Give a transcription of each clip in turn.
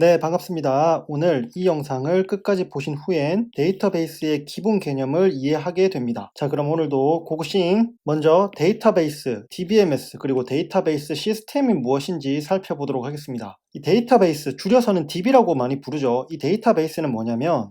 네, 반갑습니다. 오늘 이 영상을 끝까지 보신 후엔 데이터베이스의 기본 개념을 이해하게 됩니다. 자, 그럼 오늘도 고고싱! 먼저 데이터베이스, DBMS, 그리고 데이터베이스 시스템이 무엇인지 살펴보도록 하겠습니다. 이 데이터베이스, 줄여서는 DB라고 많이 부르죠. 이 데이터베이스는 뭐냐면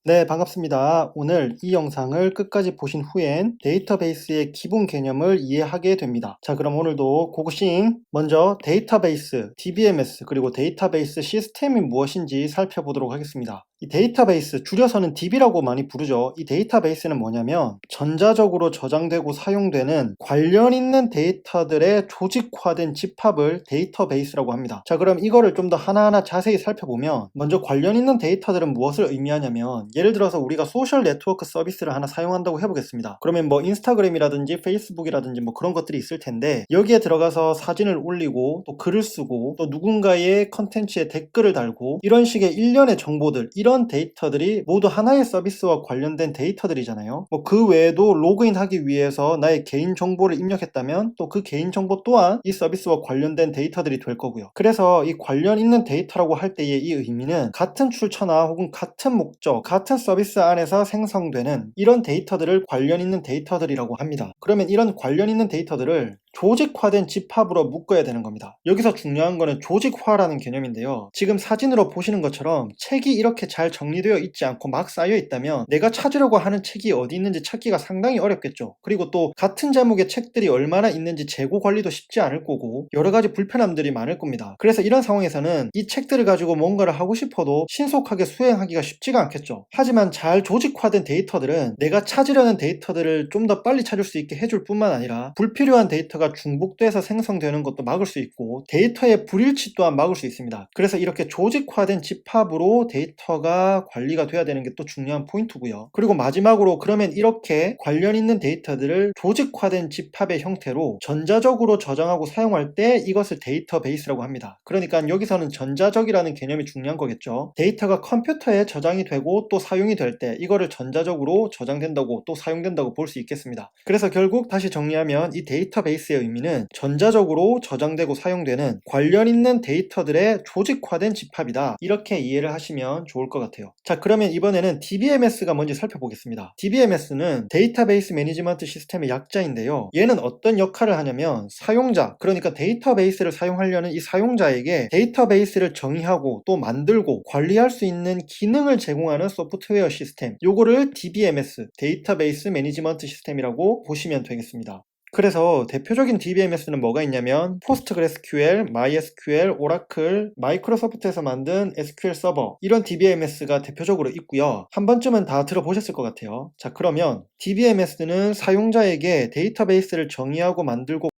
네, 반갑습니다. 오늘 이 영상을 끝까지 보신 후엔 데이터베이스의 기본 개념을 이해하게 됩니다. 자, 그럼 오늘도 고고싱! 먼저 데이터베이스, DBMS, 그리고 데이터베이스 시스템이 무엇인지 살펴보도록 하겠습니다. 이 데이터베이스, 줄여서는 DB라고 많이 부르죠. 이 데이터베이스는 뭐냐면 전자적으로 저장되고 사용되는 관련 있는 데이터들의 조직화된 집합을 데이터베이스라고 합니다. 자, 그럼 이거를 좀 더 하나하나 자세히 살펴보면 먼저 관련 있는 데이터들은 무엇을 의미하냐면 예를 들어서 우리가 소셜 네트워크 서비스를 하나 사용한다고 해보겠습니다. 그러면 뭐 인스타그램이라든지 페이스북이라든지 뭐 그런 것들이 있을 텐데 여기에 들어가서 사진을 올리고 또 글을 쓰고 또 누군가의 컨텐츠에 댓글을 달고 이런 식의 일련의 정보들, 이런 데이터들이 모두 하나의 서비스와 관련된 데이터들이잖아요. 뭐 그 외에도 로그인하기 위해서 나의 개인 정보를 입력했다면 또 그 개인 정보 또한 이 서비스와 관련된 데이터들이 될 거고요. 그래서 이 관련 있는 데이터라고 할 때의 이 의미는 같은 출처나 혹은 같은 목적, 같은 서비스 안에서 생성되는 이런 데이터들을 관련 있는 데이터들이라고 합니다. 그러면 이런 관련 있는 데이터들을 조직화된 집합으로 묶어야 되는 겁니다. 여기서 중요한 거는 조직화라는 개념인데요. 지금 사진으로 보시는 것처럼 책이 이렇게 잘 정리되어 있지 않고 막 쌓여 있다면 내가 찾으려고 하는 책이 어디 있는지 찾기가 상당히 어렵겠죠. 그리고 또 같은 제목의 책들이 얼마나 있는지 재고 관리도 쉽지 않을 거고 여러 가지 불편함들이 많을 겁니다. 그래서 이런 상황에서는 이 책들을 가지고 뭔가를 하고 싶어도 신속하게 수행하기가 쉽지가 않겠죠. 하지만 잘 조직화된 데이터들은 내가 찾으려는 데이터들을 좀 더 빨리 찾을 수 있게 해줄 뿐만 아니라 불필요한 데이터가 중복돼서 생성되는 것도 막을 수 있고 데이터의 불일치 또한 막을 수 있습니다. 그래서 이렇게 조직화된 집합으로 데이터가 관리가 돼야 되는 게 또 중요한 포인트고요. 그리고 마지막으로 그러면 이렇게 관련 있는 데이터들을 조직화된 집합의 형태로 전자적으로 저장하고 사용할 때 이것을 데이터베이스라고 합니다. 그러니까 여기서는 전자적이라는 개념이 중요한 거겠죠. 데이터가 컴퓨터에 저장이 되고 또 사용이 될 때 이거를 전자적으로 저장된다고 또 사용된다고 볼 수 있겠습니다. 그래서 결국 다시 정리하면 이 데이터베이스의 의미는 전자적으로 저장되고 사용되는 관련 있는 데이터들의 조직화된 집합이다. 이렇게 이해를 하시면 좋을 것 같아요. 자, 그러면 이번에는 DBMS가 뭔지 살펴보겠습니다. DBMS는 데이터베이스 매니지먼트 시스템의 약자인데요. 얘는 어떤 역할을 하냐면 사용자, 그러니까 데이터베이스를 사용하려는 이 사용자에게 데이터베이스를 정의하고 또 만들고 관리할 수 있는 기능을 제공하는 소프트웨어 시스템, 요거를 DBMS, 데이터베이스 매니지먼트 시스템이라고 보시면 되겠습니다. 그래서 대표적인 DBMS는 뭐가 있냐면 포스트그레스QL, MySQL, 오라클, 마이크로소프트에서 만든 SQL 서버, 이런 DBMS가 대표적으로 있고요. 한 번쯤은 다 들어보셨을 것 같아요. 자, 그러면 DBMS는 사용자에게 데이터베이스를 정의하고 만들고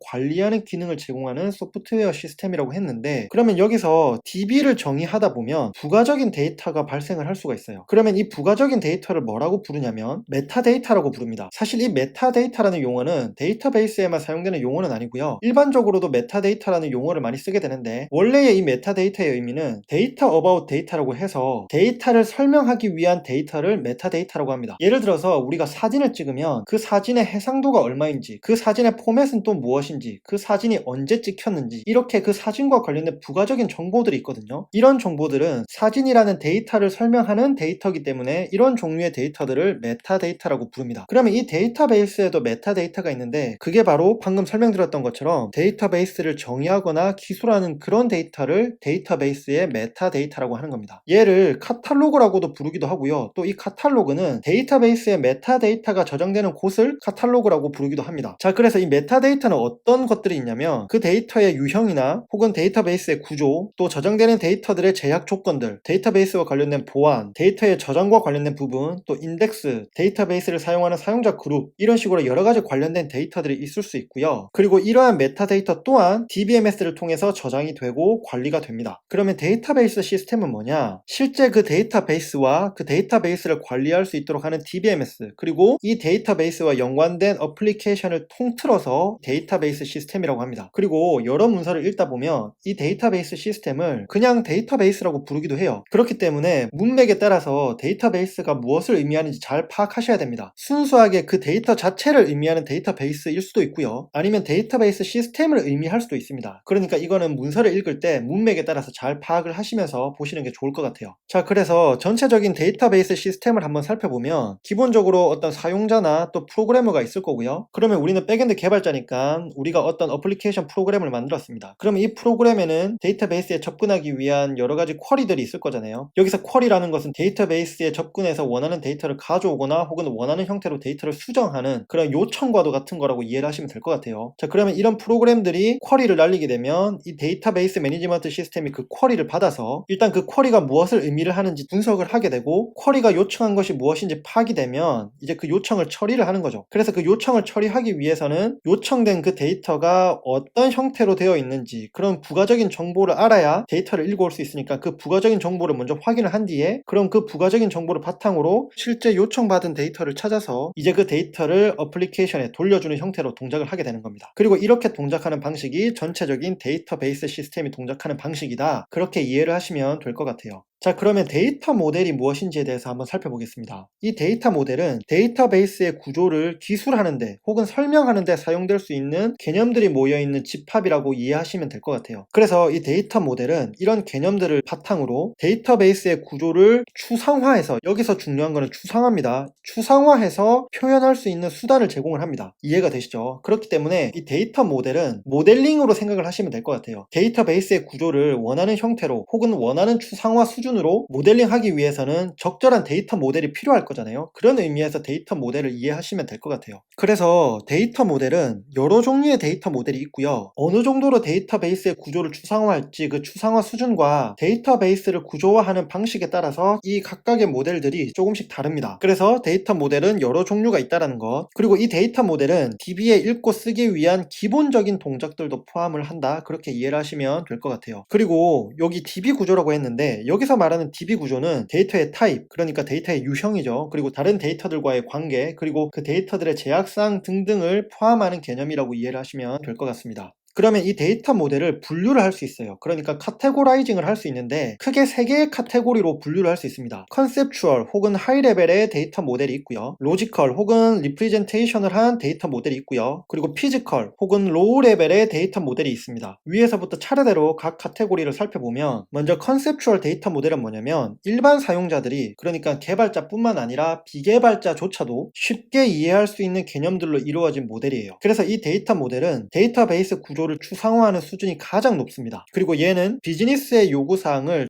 관리하는 기능을 제공하는 소프트웨어 시스템이라고 했는데, 그러면 여기서 DB를 정의하다 보면 부가적인 데이터가 발생을 할 수가 있어요. 그러면 이 부가적인 데이터를 뭐라고 부르냐면 메타데이터라고 부릅니다. 사실 이 메타데이터라는 용어는 데이터베이스에만 사용되는 용어는 아니고요. 일반적으로도 메타데이터라는 용어를 많이 쓰게 되는데, 원래의 이 메타데이터의 의미는 데이터 어바웃 데이터라고 해서 데이터를 설명하기 위한 데이터를 메타데이터라고 합니다. 예를 들어서 우리가 사진을 찍으면 그 사진의 해상도가 얼마인지, 그 사진의 포맷은 또 무엇인지, 그 사진이 언제 찍혔는지, 이렇게 그 사진과 관련된 부가적인 정보들이 있거든요. 이런 정보들은 사진이라는 데이터를 설명하는 데이터이기 때문에 이런 종류의 데이터들을 메타데이터라고 부릅니다. 그러면 이 데이터베이스에도 메타데이터가 있는데, 그게 바로 방금 설명드렸던 것처럼 데이터베이스를 정의하거나 기술하는 그런 데이터를 데이터베이스의 메타데이터라고 하는 겁니다. 얘를 카탈로그라고도 부르기도 하고요. 또 이 카탈로그는 데이터베이스의 메타데이터가 저장되는 곳을 카탈로그라고 부르기도 합니다. 자, 그래서 이 메타데이터는 어떤 것들이 있냐면 그 데이터의 유형이나 혹은 데이터베이스의 구조, 또 저장되는 데이터들의 제약 조건들, 데이터베이스와 관련된 보안, 데이터의 저장과 관련된 부분, 또 인덱스, 데이터베이스를 사용하는 사용자 그룹, 이런 식으로 여러 가지 관련된 데이터들이 있을 수 있고요. 그리고 이러한 메타데이터 또한 DBMS를 통해서 저장이 되고 관리가 됩니다. 그러면 데이터베이스 시스템은 뭐냐? 실제 그 데이터베이스와 그 데이터베이스를 관리할 수 있도록 하는 DBMS, 그리고 이 데이터베이스와 연관된 어플리케이션을 통틀어서 데이터베이스 시스템이라고 합니다. 그리고 여러 문서를 읽다 보면 이 데이터베이스 시스템을 그냥 데이터베이스라고 부르기도 해요. 그렇기 때문에 문맥에 따라서 데이터베이스가 무엇을 의미하는지 잘 파악하셔야 됩니다. 순수하게 그 데이터 자체를 의미하는 데이터베이스일 수도 있고요. 아니면 데이터베이스 시스템을 의미할 수도 있습니다. 그러니까 이거는 문서를 읽을 때 문맥에 따라서 잘 파악을 하시면서 보시는 게 좋을 것 같아요. 자, 그래서 전체적인 데이터베이스 시스템을 한번 살펴보면 기본적으로 어떤 사용자나 또 프로그래머가 있을 거고요. 그러면 우리는 백엔드 개발자니까 우리가 어떤 어플리케이션 프로그램을 만들었습니다. 그러면 이 프로그램에는 데이터베이스에 접근하기 위한 여러 가지 쿼리들이 있을 거잖아요. 여기서 쿼리라는 것은 데이터베이스에 접근해서 원하는 데이터를 가져오거나 혹은 원하는 형태로 데이터를 수정하는 그런 요청과도 같은 거라고 이해를 하시면 될 것 같아요. 자, 그러면 이런 프로그램들이 쿼리를 날리게 되면 이 데이터베이스 매니지먼트 시스템이 그 쿼리를 받아서 일단 그 쿼리가 무엇을 의미를 하는지 분석을 하게 되고, 쿼리가 요청한 것이 무엇인지 파악이 되면 이제 그 요청을 처리를 하는 거죠. 그래서 그 요청을 처리하기 위해서는 요청된 그 데이터가 어떤 형태로 되어 있는지 그런 부가적인 정보를 알아야 데이터를 읽어올 수 있으니까 그 부가적인 정보를 먼저 확인을 한 뒤에, 그럼 그 부가적인 정보를 바탕으로 실제 요청받은 데이터를 찾아서 이제 그 데이터를 어플리케이션에 돌려주는 형태로 동작을 하게 되는 겁니다. 그리고 이렇게 동작하는 방식이 전체적인 데이터베이스 시스템이 동작하는 방식이다, 그렇게 이해를 하시면 될 것 같아요. 자, 그러면 데이터 모델이 무엇인지에 대해서 한번 살펴보겠습니다. 이 데이터 모델은 데이터베이스의 구조를 기술하는데 혹은 설명하는데 사용될 수 있는 개념들이 모여있는 집합이라고 이해하시면 될 것 같아요. 그래서 이 데이터 모델은 이런 개념들을 바탕으로 데이터베이스의 구조를 추상화해서, 여기서 중요한 거는 추상화입니다. 추상화해서 표현할 수 있는 수단을 제공을 합니다. 이해가 되시죠? 그렇기 때문에 이 데이터 모델은 모델링으로 생각을 하시면 될 것 같아요. 데이터베이스의 구조를 원하는 형태로 혹은 원하는 추상화 수준으로 모델링하기 위해서는 적절한 데이터 모델이 필요할 거잖아요. 그런 의미에서 데이터 모델을 이해하시면 될 것 같아요. 그래서 데이터 모델은 여러 종류의 데이터 모델이 있고요. 어느 정도로 데이터베이스의 구조를 추상화할지 그 추상화 수준과 데이터베이스를 구조화하는 방식에 따라서 이 각각의 모델들이 조금씩 다릅니다. 그래서 데이터 모델은 여러 종류가 있다는 것, 그리고 이 데이터 모델은 DB에 읽고 쓰기 위한 기본적인 동작들도 포함을 한다, 그렇게 이해를 하시면 될 것 같아요. 그리고 여기 DB 구조라고 했는데 여기서 말하는 DB 구조는 데이터의 타입, 그러니까 데이터의 유형이죠. 그리고 다른 데이터들과의 관계, 그리고 그 데이터들의 제약사항 등등을 포함하는 개념이라고 이해를 하시면 될 것 같습니다. 그러면 이 데이터 모델을 분류를 할 수 있어요. 그러니까 카테고라이징을 할 수 있는데 크게 3개의 카테고리로 분류를 할 수 있습니다. 컨셉추얼 혹은 하이 레벨의 데이터 모델이 있고요. 로지컬 혹은 리프레젠테이션을 한 데이터 모델이 있고요. 그리고 피지컬 혹은 로우 레벨의 데이터 모델이 있습니다. 위에서부터 차례대로 각 카테고리를 살펴보면, 먼저 컨셉추얼 데이터 모델은 뭐냐면 일반 사용자들이, 그러니까 개발자뿐만 아니라 비개발자조차도 쉽게 이해할 수 있는 개념들로 이루어진 모델이에요. 그래서 이 데이터 모델은 데이터베이스 구조를 추상화하는 수준이 가장 높습니다. 그리고 얘는 비즈니스의 요구사항을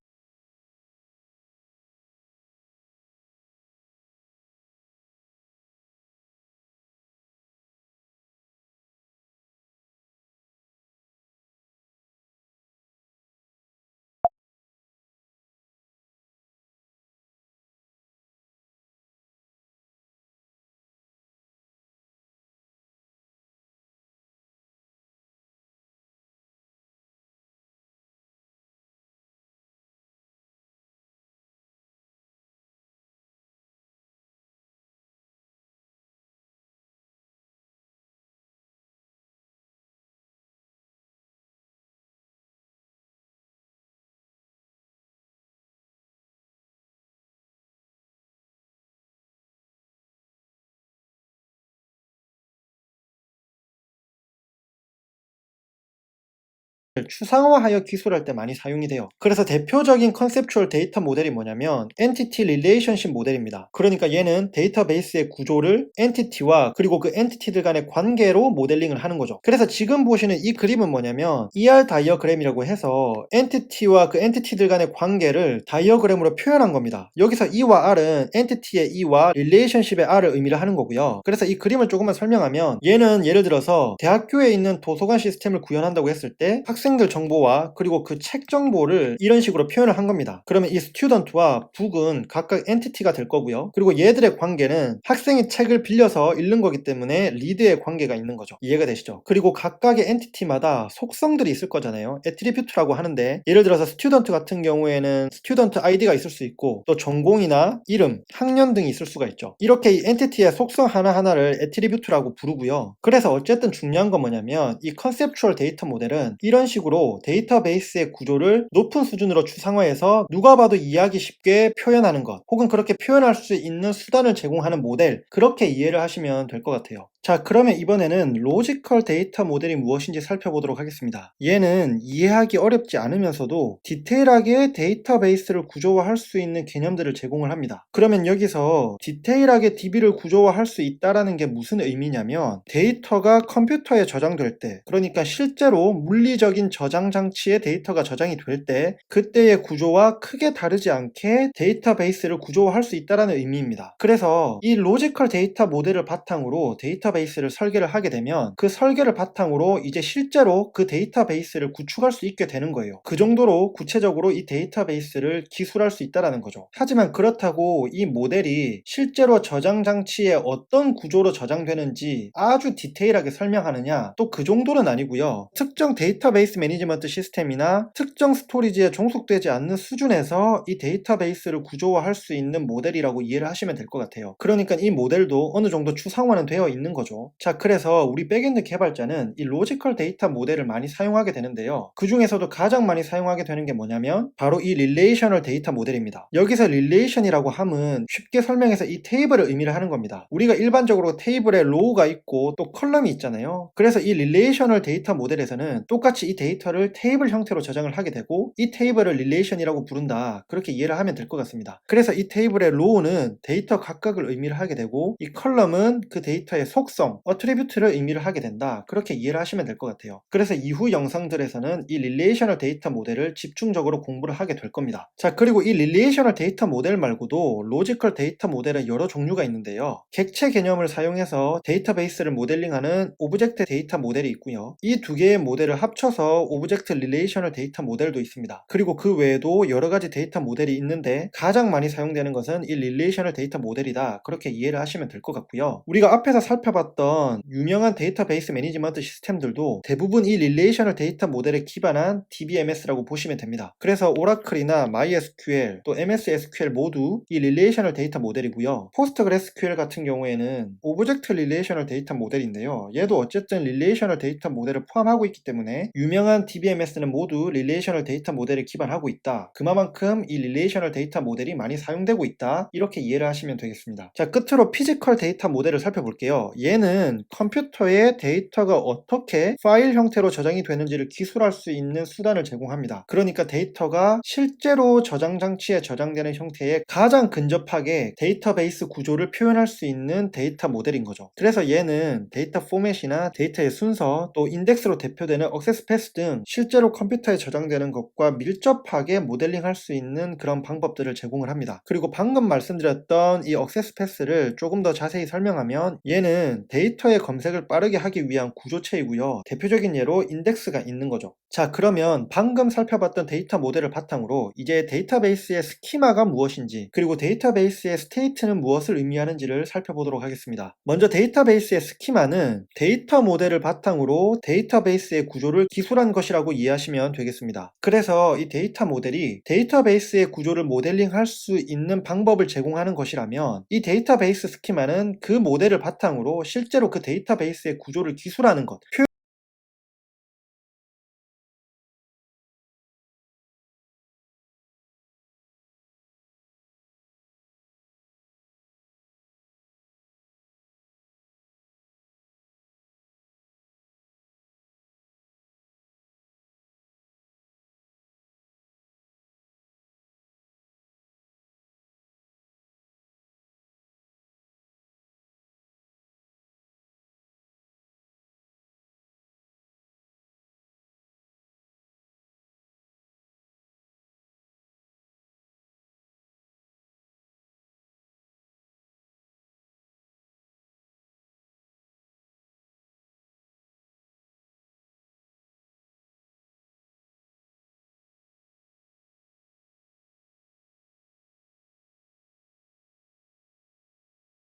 추상화하여 기술할 때 많이 사용이 돼요. 그래서 대표적인 컨셉추얼 데이터 모델이 뭐냐면 엔티티 릴레이션십 모델입니다. 그러니까 얘는 데이터베이스의 구조를 엔티티와 그리고 그 엔티티들 간의 관계로 모델링을 하는 거죠. 그래서 지금 보시는 이 그림은 뭐냐면 ER 다이어그램이라고 해서 엔티티와 그 엔티티들 간의 관계를 다이어그램으로 표현한 겁니다. 여기서 E와 R은 엔티티의 E와 릴레이션십의 R을 의미를 하는 거고요. 그래서 이 그림을 조금만 설명하면 얘는 예를 들어서 대학교에 있는 도서관 시스템을 구현한다고 했을 때 학생들 정보와 그리고 그 책 정보를 이런 식으로 표현을 한 겁니다. 그러면 이 스튜던트와 북은 각각 엔티티가 될 거고요. 그리고 얘들의 관계는 학생이 책을 빌려서 읽는 거기 때문에 리드의 관계가 있는 거죠. 이해가 되시죠? 그리고 각각의 엔티티마다 속성들이 있을 거잖아요. 애트리뷰트라고 하는데 예를 들어서 스튜던트 같은 경우에는 스튜던트 아이디가 있을 수 있고 또 전공이나 이름, 학년 등이 있을 수가 있죠. 이렇게 이 엔티티의 속성 하나하나를 애트리뷰트라고 부르고요. 그래서 어쨌든 중요한 건 뭐냐면 이 컨셉추얼 데이터 모델은 이런 식으로 데이터베이스의 구조를 높은 수준으로 추상화해서 누가 봐도 이해하기 쉽게 표현하는 것 혹은 그렇게 표현할 수 있는 수단을 제공하는 모델, 그렇게 이해를 하시면 될 것 같아요. 자, 그러면 이번에는 로지컬 데이터 모델이 무엇인지 살펴보도록 하겠습니다. 얘는 이해하기 어렵지 않으면서도 디테일하게 데이터베이스를 구조화할 수 있는 개념들을 제공을 합니다. 그러면 여기서 디테일하게 DB를 구조화할 수 있다는 게 무슨 의미냐면 데이터가 컴퓨터에 저장될 때, 그러니까 실제로 물리적인 저장 장치에 데이터가 저장이 될 때 그때의 구조와 크게 다르지 않게 데이터베이스를 구조화할 수 있다는 의미입니다. 그래서 이 로지컬 데이터 모델을 바탕으로 데이터베이스를 설계를 하게 되면 그 설계를 바탕으로 이제 실제로 그 데이터베이스를 구축할 수 있게 되는 거예요. 그 정도로 구체적으로 이 데이터베이스를 기술할 수 있다는 거죠. 하지만 그렇다고 이 모델이 실제로 저장 장치에 어떤 구조로 저장되는지 아주 디테일하게 설명하느냐, 또 그 정도는 아니고요. 특정 데이터베이스 매니지먼트 시스템이나 특정 스토리지에 종속되지 않는 수준에서 이 데이터베이스를 구조화할 수 있는 모델이라고 이해를 하시면 될 것 같아요. 그러니까 이 모델도 어느 정도 추상화는 되어 있는 거죠. 자, 그래서 우리 백엔드 개발자는 이 로지컬 데이터 모델을 많이 사용하게 되는데요. 그 중에서도 가장 많이 사용하게 되는 게 뭐냐면 바로 이 릴레이셔널 데이터 모델입니다. 여기서 릴레이션이라고 함은 쉽게 설명해서 이 테이블을 의미를 하는 겁니다. 우리가 일반적으로 테이블에 로우가 있고 또 컬럼이 있잖아요. 그래서 이 릴레이셔널 데이터 모델에서는 똑같이 이 데이터를 테이블 형태로 저장을 하게 되고 이 테이블을 릴레이션이라고 부른다, 그렇게 이해를 하면 될 것 같습니다. 그래서 이 테이블의 로우는 데이터 각각을 의미를 하게 되고 이 컬럼은 그 데이터의 속성, 어트리뷰트를 의미를 하게 된다, 그렇게 이해를 하시면 될 것 같아요. 그래서 이후 영상들에서는 이 릴레이셔널 데이터 모델을 집중적으로 공부를 하게 될 겁니다. 자, 그리고 이 릴레이셔널 데이터 모델 말고도 로지컬 데이터 모델은 여러 종류가 있는데요. 객체 개념을 사용해서 데이터베이스를 모델링하는 오브젝트 데이터 모델이 있고요. 이 두 개의 모델을 합쳐서 오브젝트 릴레이셔널 데이터 모델도 있습니다. 그리고 그 외에도 여러 가지 데이터 모델이 있는데 가장 많이 사용되는 것은 이 릴레이셔널 데이터 모델이다, 그렇게 이해를 하시면 될 것 같고요. 우리가 앞에서 살펴봤던 유명한 데이터베이스 매니지먼트 시스템들도 대부분 이 릴레이셔널 데이터 모델에 기반한 DBMS라고 보시면 됩니다. 그래서 오라클이나 MySQL 또 MS SQL 모두 이 릴레이셔널 데이터 모델이고요. 포스트그레스QL 같은 경우에는 오브젝트 릴레이셔널 데이터 모델인데요. 얘도 어쨌든 릴레이셔널 데이터 모델을 포함하고 있기 때문에 유명한 DBMS는 모두 릴레이셔널 데이터 모델에 기반하고 있다, 그만큼 이 릴레이셔널 데이터 모델이 많이 사용되고 있다, 이렇게 이해를 하시면 되겠습니다. 자, 끝으로 피지컬 데이터 모델을 살펴볼게요. 얘는 컴퓨터에 데이터가 어떻게 파일 형태로 저장이 되는지를 기술할 수 있는 수단을 제공합니다. 그러니까 데이터가 실제로 저장 장치에 저장되는 형태에 가장 근접하게 데이터베이스 구조를 표현할 수 있는 데이터 모델인 거죠. 그래서 얘는 데이터 포맷이나 데이터의 순서, 또 인덱스로 대표되는 액세스 패스 등 실제로 컴퓨터에 저장되는 것과 밀접하게 모델링할 수 있는 그런 방법들을 제공을 합니다. 그리고 방금 말씀드렸던 이 액세스 패스를 조금 더 자세히 설명하면 얘는 데이터의 검색을 빠르게 하기 위한 구조체이고요. 대표적인 예로 인덱스가 있는 거죠. 자, 그러면 방금 살펴봤던 데이터 모델을 바탕으로 이제 데이터베이스의 스키마가 무엇인지, 그리고 데이터베이스의 스테이트는 무엇을 의미하는지를 살펴보도록 하겠습니다. 먼저 데이터베이스의 스키마는 데이터 모델을 바탕으로 데이터베이스의 구조를 기술한 것이라고 이해하시면 되겠습니다. 그래서 이 데이터 모델이 데이터베이스의 구조를 모델링할 수 있는 방법을 제공하는 것이라면 이 데이터베이스 스키마는 그 모델을 바탕으로 실제로 그 데이터베이스의 구조를 기술하는 것,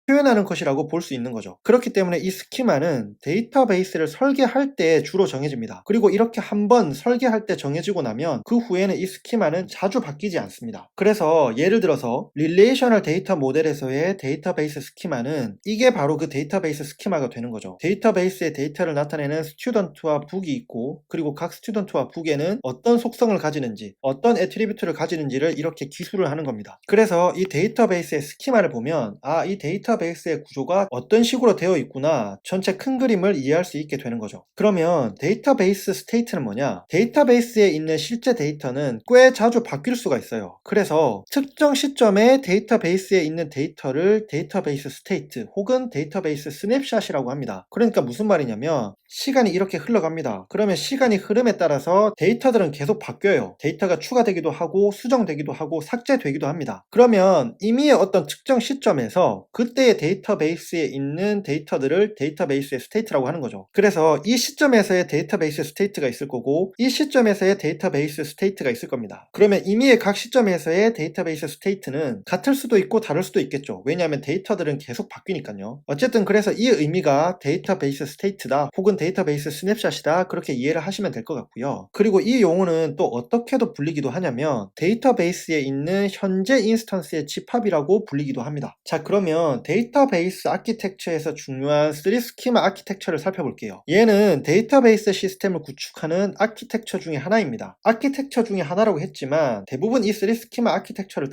표현하는 것이라고 볼 수 있는 거죠. 그렇기 때문에 이 스키마는 데이터베이스를 설계할 때 주로 정해집니다. 그리고 이렇게 한번 설계할 때 정해지고 나면 그 후에는 이 스키마는 자주 바뀌지 않습니다. 그래서 예를 들어서 릴레이셔널 데이터 모델에서의 데이터베이스 스키마는 이게 바로 그 데이터베이스 스키마가 되는 거죠. 데이터베이스의 데이터를 나타내는 스튜던트와 북이 있고, 그리고 각 스튜던트와 북에는 어떤 속성을 가지는지, 어떤 애트리뷰트를 가지는지를 이렇게 기술을 하는 겁니다. 그래서 이 데이터베이스의 스키마를 보면 이 데이터베이스의 구조가 어떤 식으로 되어 있구나, 전체 큰 그림을 이해할 수 있게 되는 거죠. 그러면 데이터베이스 스테이트는 뭐냐? 데이터베이스에 있는 실제 데이터는 꽤 자주 바뀔 수가 있어요. 그래서 특정 시점에 데이터베이스에 있는 데이터를 데이터베이스 스테이트 혹은 데이터베이스 스냅샷이라고 합니다. 그러니까 무슨 말이냐면 시간이 이렇게 흘러갑니다. 그러면 시간이 흐름에 따라서 데이터들은 계속 바뀌어요. 데이터가 추가되기도 하고 수정되기도 하고 삭제되기도 합니다. 그러면 이미의 어떤 특정 시점에서 그때의 데이터베이스에 있는 데이터들을 데이터베이스의 스테이트라고 하는 거죠. 그래서 이 시점에서의 데이터베이스 스테이트가 있을 거고 이 시점에서의 데이터베이스 스테이트가 있을 겁니다. 그러면 이미의 각 시점에서의 데이터베이스 스테이트는 같을 수도 있고 다를 수도 있겠죠. 왜냐하면 데이터들은 계속 바뀌니까요. 어쨌든 그래서 이 의미가 데이터베이스 스테이트다 혹은 데이터베이스 스냅샷이다, 그렇게 이해를 하시면 될 것 같고요. 그리고 이 용어는 또 어떻게도 불리기도 하냐면 데이터베이스에 있는 현재 인스턴스의 집합이라고 불리기도 합니다. 자, 그러면 데이터베이스 아키텍처에서 중요한 3 스키마 아키텍처를 살펴볼게요. 얘는 데이터베이스 시스템을 구축하는 아키텍처 중에 하나입니다. 아키텍처 중에 하나라고 했지만 대부분 이 3 스키마 아키텍처를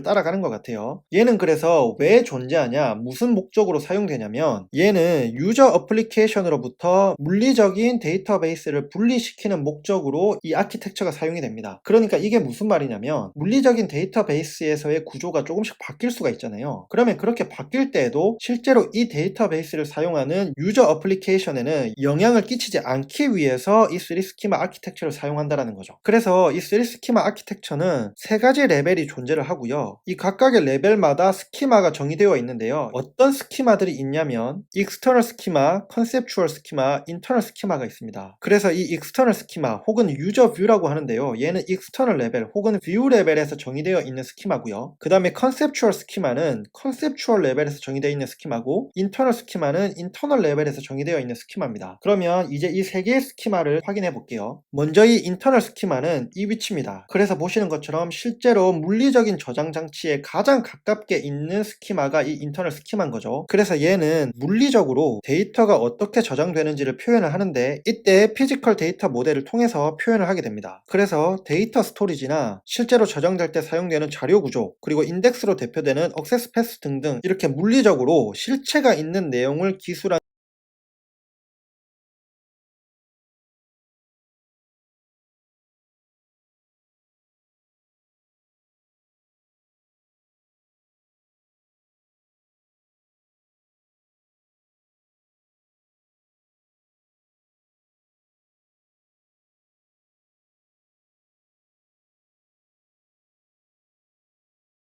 따라가는 것 같아요. 얘는 그래서 왜 존재하냐, 무슨 목적으로 사용되냐면 얘는 유저 어플리케이션으로부터 물리적인 데이터베이스를 분리시키는 목적으로 이 아키텍처가 사용이 됩니다. 그러니까 이게 무슨 말이냐면 물리적인 데이터베이스에서의 구조가 조금씩 바뀔 수가 있잖아요. 그러면 그렇게 바뀔 때에도 실제로 이 데이터베이스를 사용하는 유저 어플리케이션에는 영향을 끼치지 않기 위해서 이 3 스키마 아키텍처를 사용한다는 거죠. 그래서 이 3 스키마 아키텍처는 세 가지 레벨이 존재를 하고요. 이 각각의 레벨마다 스키마가 정의되어 있는데요. 어떤 스키마들이 있냐면 익스터널 스키마, 컨셉추얼 스키마, 인터널 스키마가 있습니다. 그래서 이 익스터널 스키마 혹은 유저 뷰라고 하는데요. 얘는 익스터널 레벨 혹은 뷰 레벨에서 정의되어 있는 스키마고요. 그 다음에 컨셉추얼 스키마는 컨셉추얼 레벨에서 정의되어 있는 스키마고, 인터널 스키마는 인터널 레벨에서 정의되어 있는 스키마입니다. 그러면 이제 이 세 개의 스키마를 확인해 볼게요. 먼저 이 인터널 스키마는 이 위치입니다. 그래서 보시는 것처럼 실제로 물리적인 저장 장치에 가장 가깝게 있는 스키마가 이 인터널 스키마인 거죠. 그래서 얘는 물리적으로 데이터가 어떻게 저장되는지를 표현을 하는데 이때 피지컬 데이터 모델을 통해서 표현을 하게 됩니다. 그래서 데이터 스토리지나 실제로 저장될 때 사용되는 자료 구조, 그리고 인덱스로 대표되는 억세스 패스 등등 이렇게 물리적으로 실체가 있는 내용을 기술한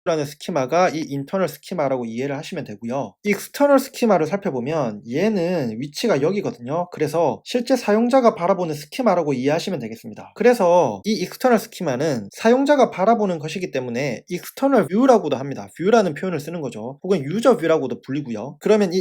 라는 스키마가 이 인터널 스키마라고 이해를 하시면 되고요. 익스터널 스키마를 살펴보면 얘는 위치가 여기거든요. 그래서 실제 사용자가 바라보는 스키마라고 이해하시면 되겠습니다. 그래서 이 익스터널 스키마는 사용자가 바라보는 것이기 때문에 익스터널 뷰라고도 합니다. 뷰라는 표현을 쓰는 거죠. 혹은 유저 뷰라고도 불리고요. 그러면 이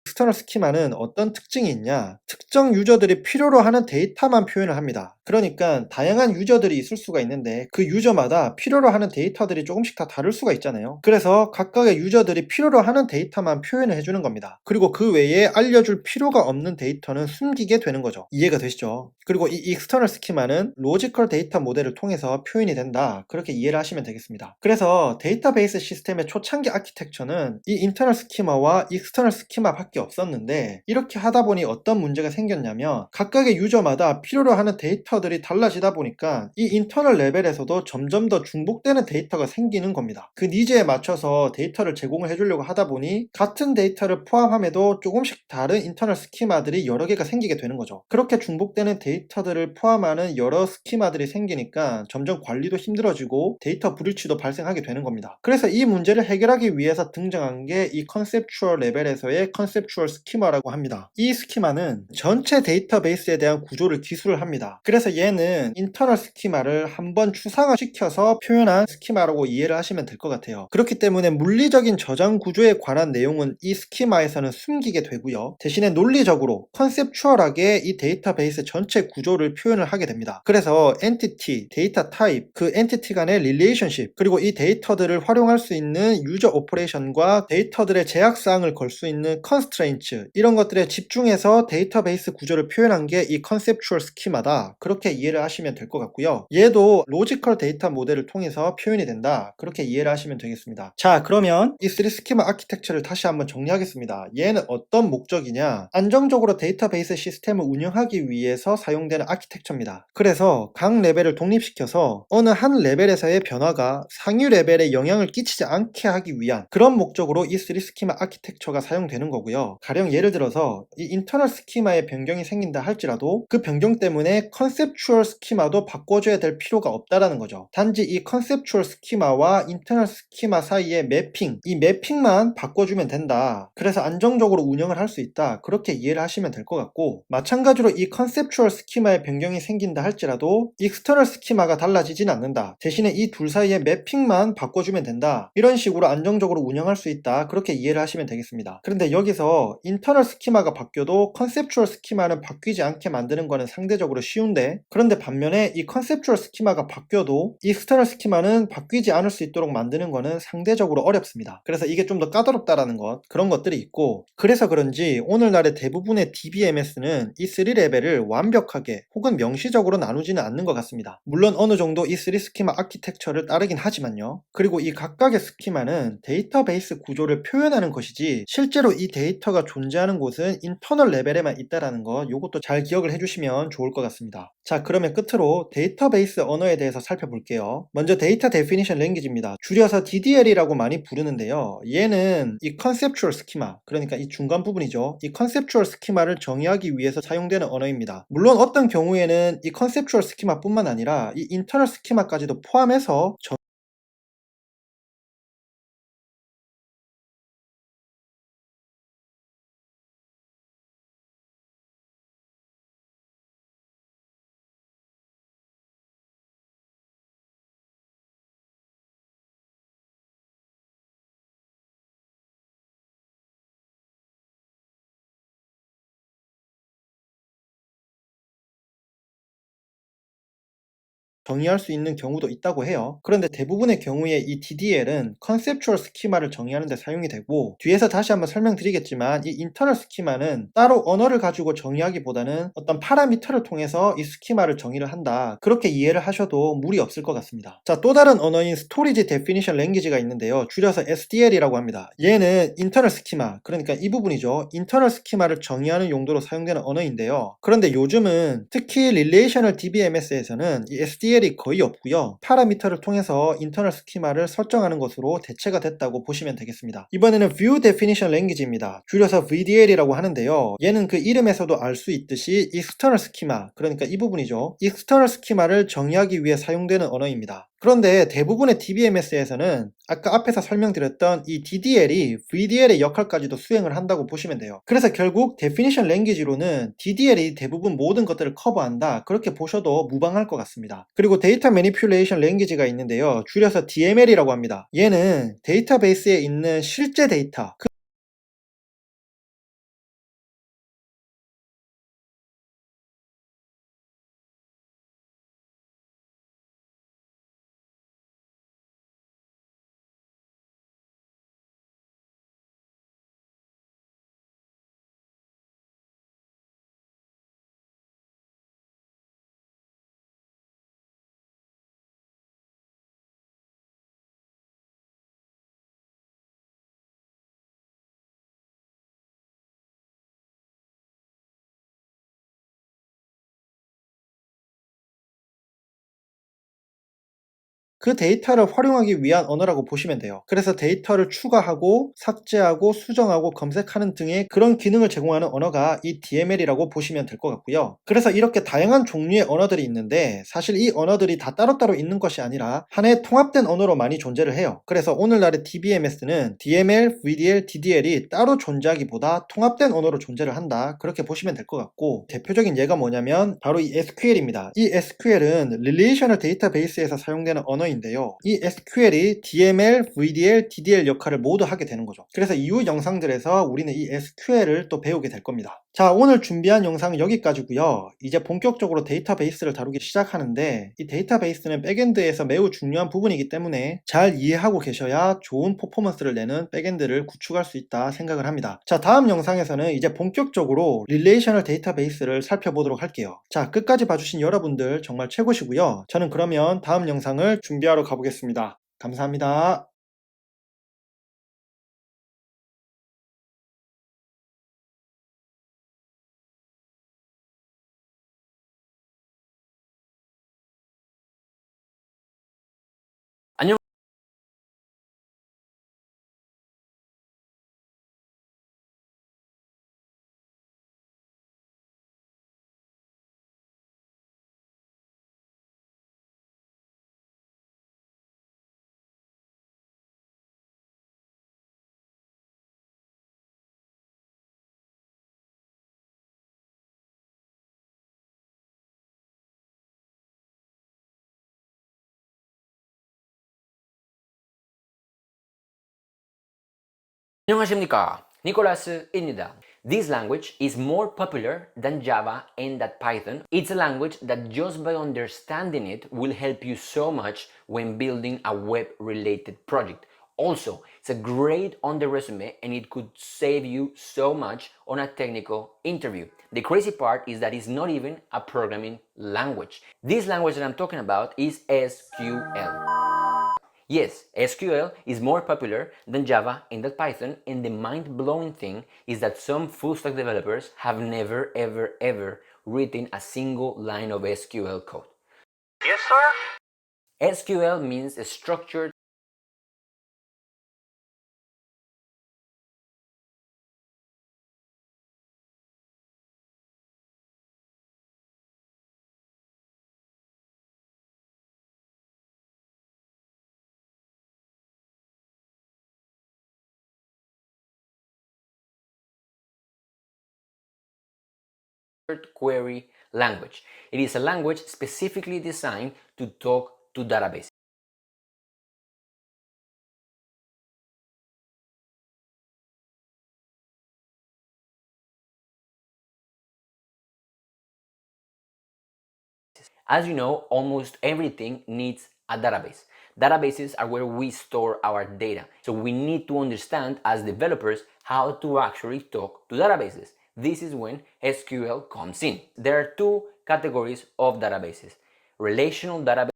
익스터널 스키마는 어떤 특징이 있냐? 특정 유저들이 필요로 하는 데이터만 표현을 합니다. 그러니까 다양한 유저들이 있을 수가 있는데 그 유저마다 필요로 하는 데이터들이 조금씩 다 다를 수가 있잖아요. 그래서 각각의 유저들이 필요로 하는 데이터만 표현을 해주는 겁니다. 그리고 그 외에 알려줄 필요가 없는 데이터는 숨기게 되는 거죠. 이해가 되시죠? 그리고 이 익스터널 스키마는 로지컬 데이터 모델을 통해서 표현이 된다. 그렇게 이해를 하시면 되겠습니다. 그래서 데이터베이스 시스템의 초창기 아키텍처는 이 인터널 스키마와 익스터널 스키마밖에 없었는데 이렇게 하다 보니 어떤 문제가 생겼냐면 각각의 유저마다 필요로 하는 데이터들이 달라지다 보니까 이 인터널 레벨에서도 점점 더 중복되는 데이터가 생기는 겁니다. 그 니즈에 맞춰서 데이터를 제공을 해주려고 하다 보니 같은 데이터를 포함함에도 조금씩 다른 인터널 스키마들이 여러 개가 생기게 되는 거죠. 그렇게 중복되는 데이터들을 포함하는 여러 스키마들이 생기니까 점점 관리도 힘들어지고 데이터 브리치도 발생하게 되는 겁니다. 그래서 이 문제를 해결하기 위해서 등장한 게 이 컨셉추얼 레벨에서의 컨셉추얼 스키마라고 합니다. 이 스키마는 전체 데이터베이스에 대한 구조를 기술을 합니다. 그래서 얘는 인터널 스키마를 한번 추상화시켜서 표현한 스키마라고 이해를 하시면 될 것 같아요. 그렇기 때문에 물리적인 저장 구조에 관한 내용은 이 스키마에서는 숨기게 되고요. 대신에 논리적으로 컨셉추얼하게 이 데이터베이스 전체 구조를 표현을 하게 됩니다. 그래서 엔티티, 데이터 타입, 그 엔티티 간의 릴레이션십, 그리고 이 데이터들을 활용할 수 있는 유저 오퍼레이션과 데이터들의 제약사항을 걸 수 있는 컨스트레인츠, 이런 것들에 집중해서 데이터베이스 구조를 표현한 게 이 컨셉추얼 스키마다. 그렇게 이해를 하시면 될 것 같고요. 얘도 로지컬 데이터 모델을 통해서 표현이 된다. 그렇게 이해를 하시면 되겠습니다. 자, 그러면 이 3 스키마 아키텍처를 다시 한번 정리하겠습니다. 얘는 어떤 목적이냐? 안정적으로 데이터베이스 시스템을 운영하기 위해서 사용되는 아키텍처입니다. 그래서 각 레벨을 독립시켜서 어느 한 레벨에서의 변화가 상위 레벨에 영향을 끼치지 않게 하기 위한 그런 목적으로 이 3 스키마 아키텍처가 사용되는 거고요. 가령 예를 들어서 이 인터널 스키마의 변경이 생긴다 할지라도 그 변경 때문에 컨셉추얼 스키마도 바꿔줘야 될 필요가 없다라는 거죠. 단지 이 컨셉추얼 스키마와 인터널 스키마 사이의 매핑, 이 매핑만 바꿔주면 된다. 그래서 안정적으로 운영을 할 수 있다. 그렇게 이해를 하시면 될 것 같고, 마찬가지로 이 컨셉추얼 스키마의 변경이 생긴다 할지라도 익스터널 스키마가 달라지진 않는다. 대신에 이 둘 사이의 매핑만 바꿔주면 된다. 이런 식으로 안정적으로 운영할 수 있다. 그렇게 이해를 하시면 되겠습니다. 그런데 여기서 인터널 스키마가 바뀌어도 컨셉추얼 스키마는 바뀌지 않게 만드는 거는 상대적으로 쉬운데, 그런데 반면에 이 컨셉추얼 스키마가 바뀌어도 익스터널 스키마는 바뀌지 않을 수 있도록 만드는 거는 상대적으로 어렵습니다. 그래서 이게 좀 더 까다롭다라는 것, 그런 것들이 있고, 그래서 그런지 오늘날의 대부분의 DBMS는 이 3레벨을 완벽하게 혹은 명시적으로 나누지는 않는 것 같습니다. 물론 어느 정도 이 3 스키마 아키텍처를 따르긴 하지만요. 그리고 이 각각의 스키마는 데이터베이스 구조를 표현하는 것이지 실제로 이 데이터가 존재하는 곳은 인터널 레벨에만 있다라는 것, 요것도 잘 기억을 해주시면 좋을 것 같습니다. 자, 그러면 끝으로 데이터베이스 언어에 대해서 살펴볼게요. 먼저 데이터 데피니션 랭귀지입니다. 줄여서 DDL이라고 많이 부르는데요. 얘는 이 컨셉추얼 스키마, 그러니까 이 중간 부분이죠. 이 컨셉추얼 스키마를 정의하기 위해서 사용되는 언어입니다. 물론 어떤 경우에는 이 컨셉추얼 스키마뿐만 아니라 이 인터널 스키마까지도 포함해서 정의할 수 있는 경우도 있다고 해요. 그런데 대부분의 경우에 이 DDL은 컨셉추얼 스키마를 정의하는 데 사용이 되고, 뒤에서 다시 한번 설명드리겠지만 이 인터널 스키마는 따로 언어를 가지고 정의하기보다는 어떤 파라미터를 통해서 이 스키마를 정의를 한다, 그렇게 이해를 하셔도 무리 없을 것 같습니다. 자, 또 다른 언어인 스토리지 데피니션 랭귀지가 있는데요, 줄여서 SDL이라고 합니다. 얘는 인터널 스키마, 그러니까 이 부분이죠, 인터널 스키마를 정의하는 용도로 사용되는 언어인데요. 그런데 요즘은 특히 릴레이셔널 DBMS에서는 이 SDL이 거의 없고요, 파라미터를 통해서 인터널 스키마를 설정하는 것으로 대체가 됐다고 보시면 되겠습니다. 이번에는 View Definition Language입니다. 줄여서 VDL이라고 하는데요, 얘는 그 이름에서도 알 수 있듯이 External Schema, 그러니까 이 부분이죠, External Schema를 정의하기 위해 사용되는 언어입니다. 그런데 대부분의 DBMS에서는 아까 앞에서 설명드렸던 이 DDL이 VDL의 역할까지도 수행을 한다고 보시면 돼요. 그래서 결국 Definition Language로는 DDL이 대부분 모든 것들을 커버한다, 그렇게 보셔도 무방할 것 같습니다. 그리고 Data Manipulation Language가 있는데요, 줄여서 DML이라고 합니다. 얘는 데이터베이스에 있는 실제 데이터, 그 데이터를 활용하기 위한 언어라고 보시면 돼요. 그래서 데이터를 추가하고 삭제하고 수정하고 검색하는 등의 그런 기능을 제공하는 언어가 이 DML이라고 보시면 될 것 같고요. 그래서 이렇게 다양한 종류의 언어들이 있는데, 사실 이 언어들이 다 따로따로 있는 것이 아니라 하나의 통합된 언어로 많이 존재를 해요. 그래서 오늘날의 DBMS는 DML, VDL, DDL이 따로 존재하기보다 통합된 언어로 존재를 한다, 그렇게 보시면 될 것 같고, 대표적인 예가 뭐냐면 바로 이 SQL입니다. 이 SQL은 Relational Database에서 사용되는 언어인데요, 이 SQL이 DML, VDL, DDL 역할을 모두 하게 되는 거죠. 그래서 이후 영상들에서 우리는 이 SQL을 또 배우게 될 겁니다. 자, 오늘 준비한 영상은 여기까지고요. 이제 본격적으로 데이터베이스를 다루기 시작하는데, 이 데이터베이스는 백엔드에서 매우 중요한 부분이기 때문에 잘 이해하고 계셔야 좋은 퍼포먼스를 내는 백엔드를 구축할 수 있다 생각을 합니다. 자, 다음 영상에서는 이제 본격적으로 릴레이셔널 데이터베이스를 살펴보도록 할게요. 자, 끝까지 봐주신 여러분들 정말 최고시고요. 저는 그러면 다음 영상을 준비하러 가보겠습니다. 감사합니다. 안녕. 안녕하십니까. 니콜라스입니다. This language is more popular than Java and that Python. It's a language that just by understanding it will help you so much when building a web-related project. Also, it's a great on the resume and it could save you so much on a technical interview. The crazy part is that it's not even a programming language. This language that I'm talking about is SQL. Yes, SQL is more popular than Java and than Python, and the mind-blowing thing is that some full-stack developers have never ever written a single line of SQL code. Yes, sir? SQL means a structured query language. It is a language specifically designed to talk to databases. As you know, almost everything needs a database. Databases are where we store our data. So we need to understand as developers how to actually talk to databases. This is when SQL comes in. There are two categories of databases: relational databases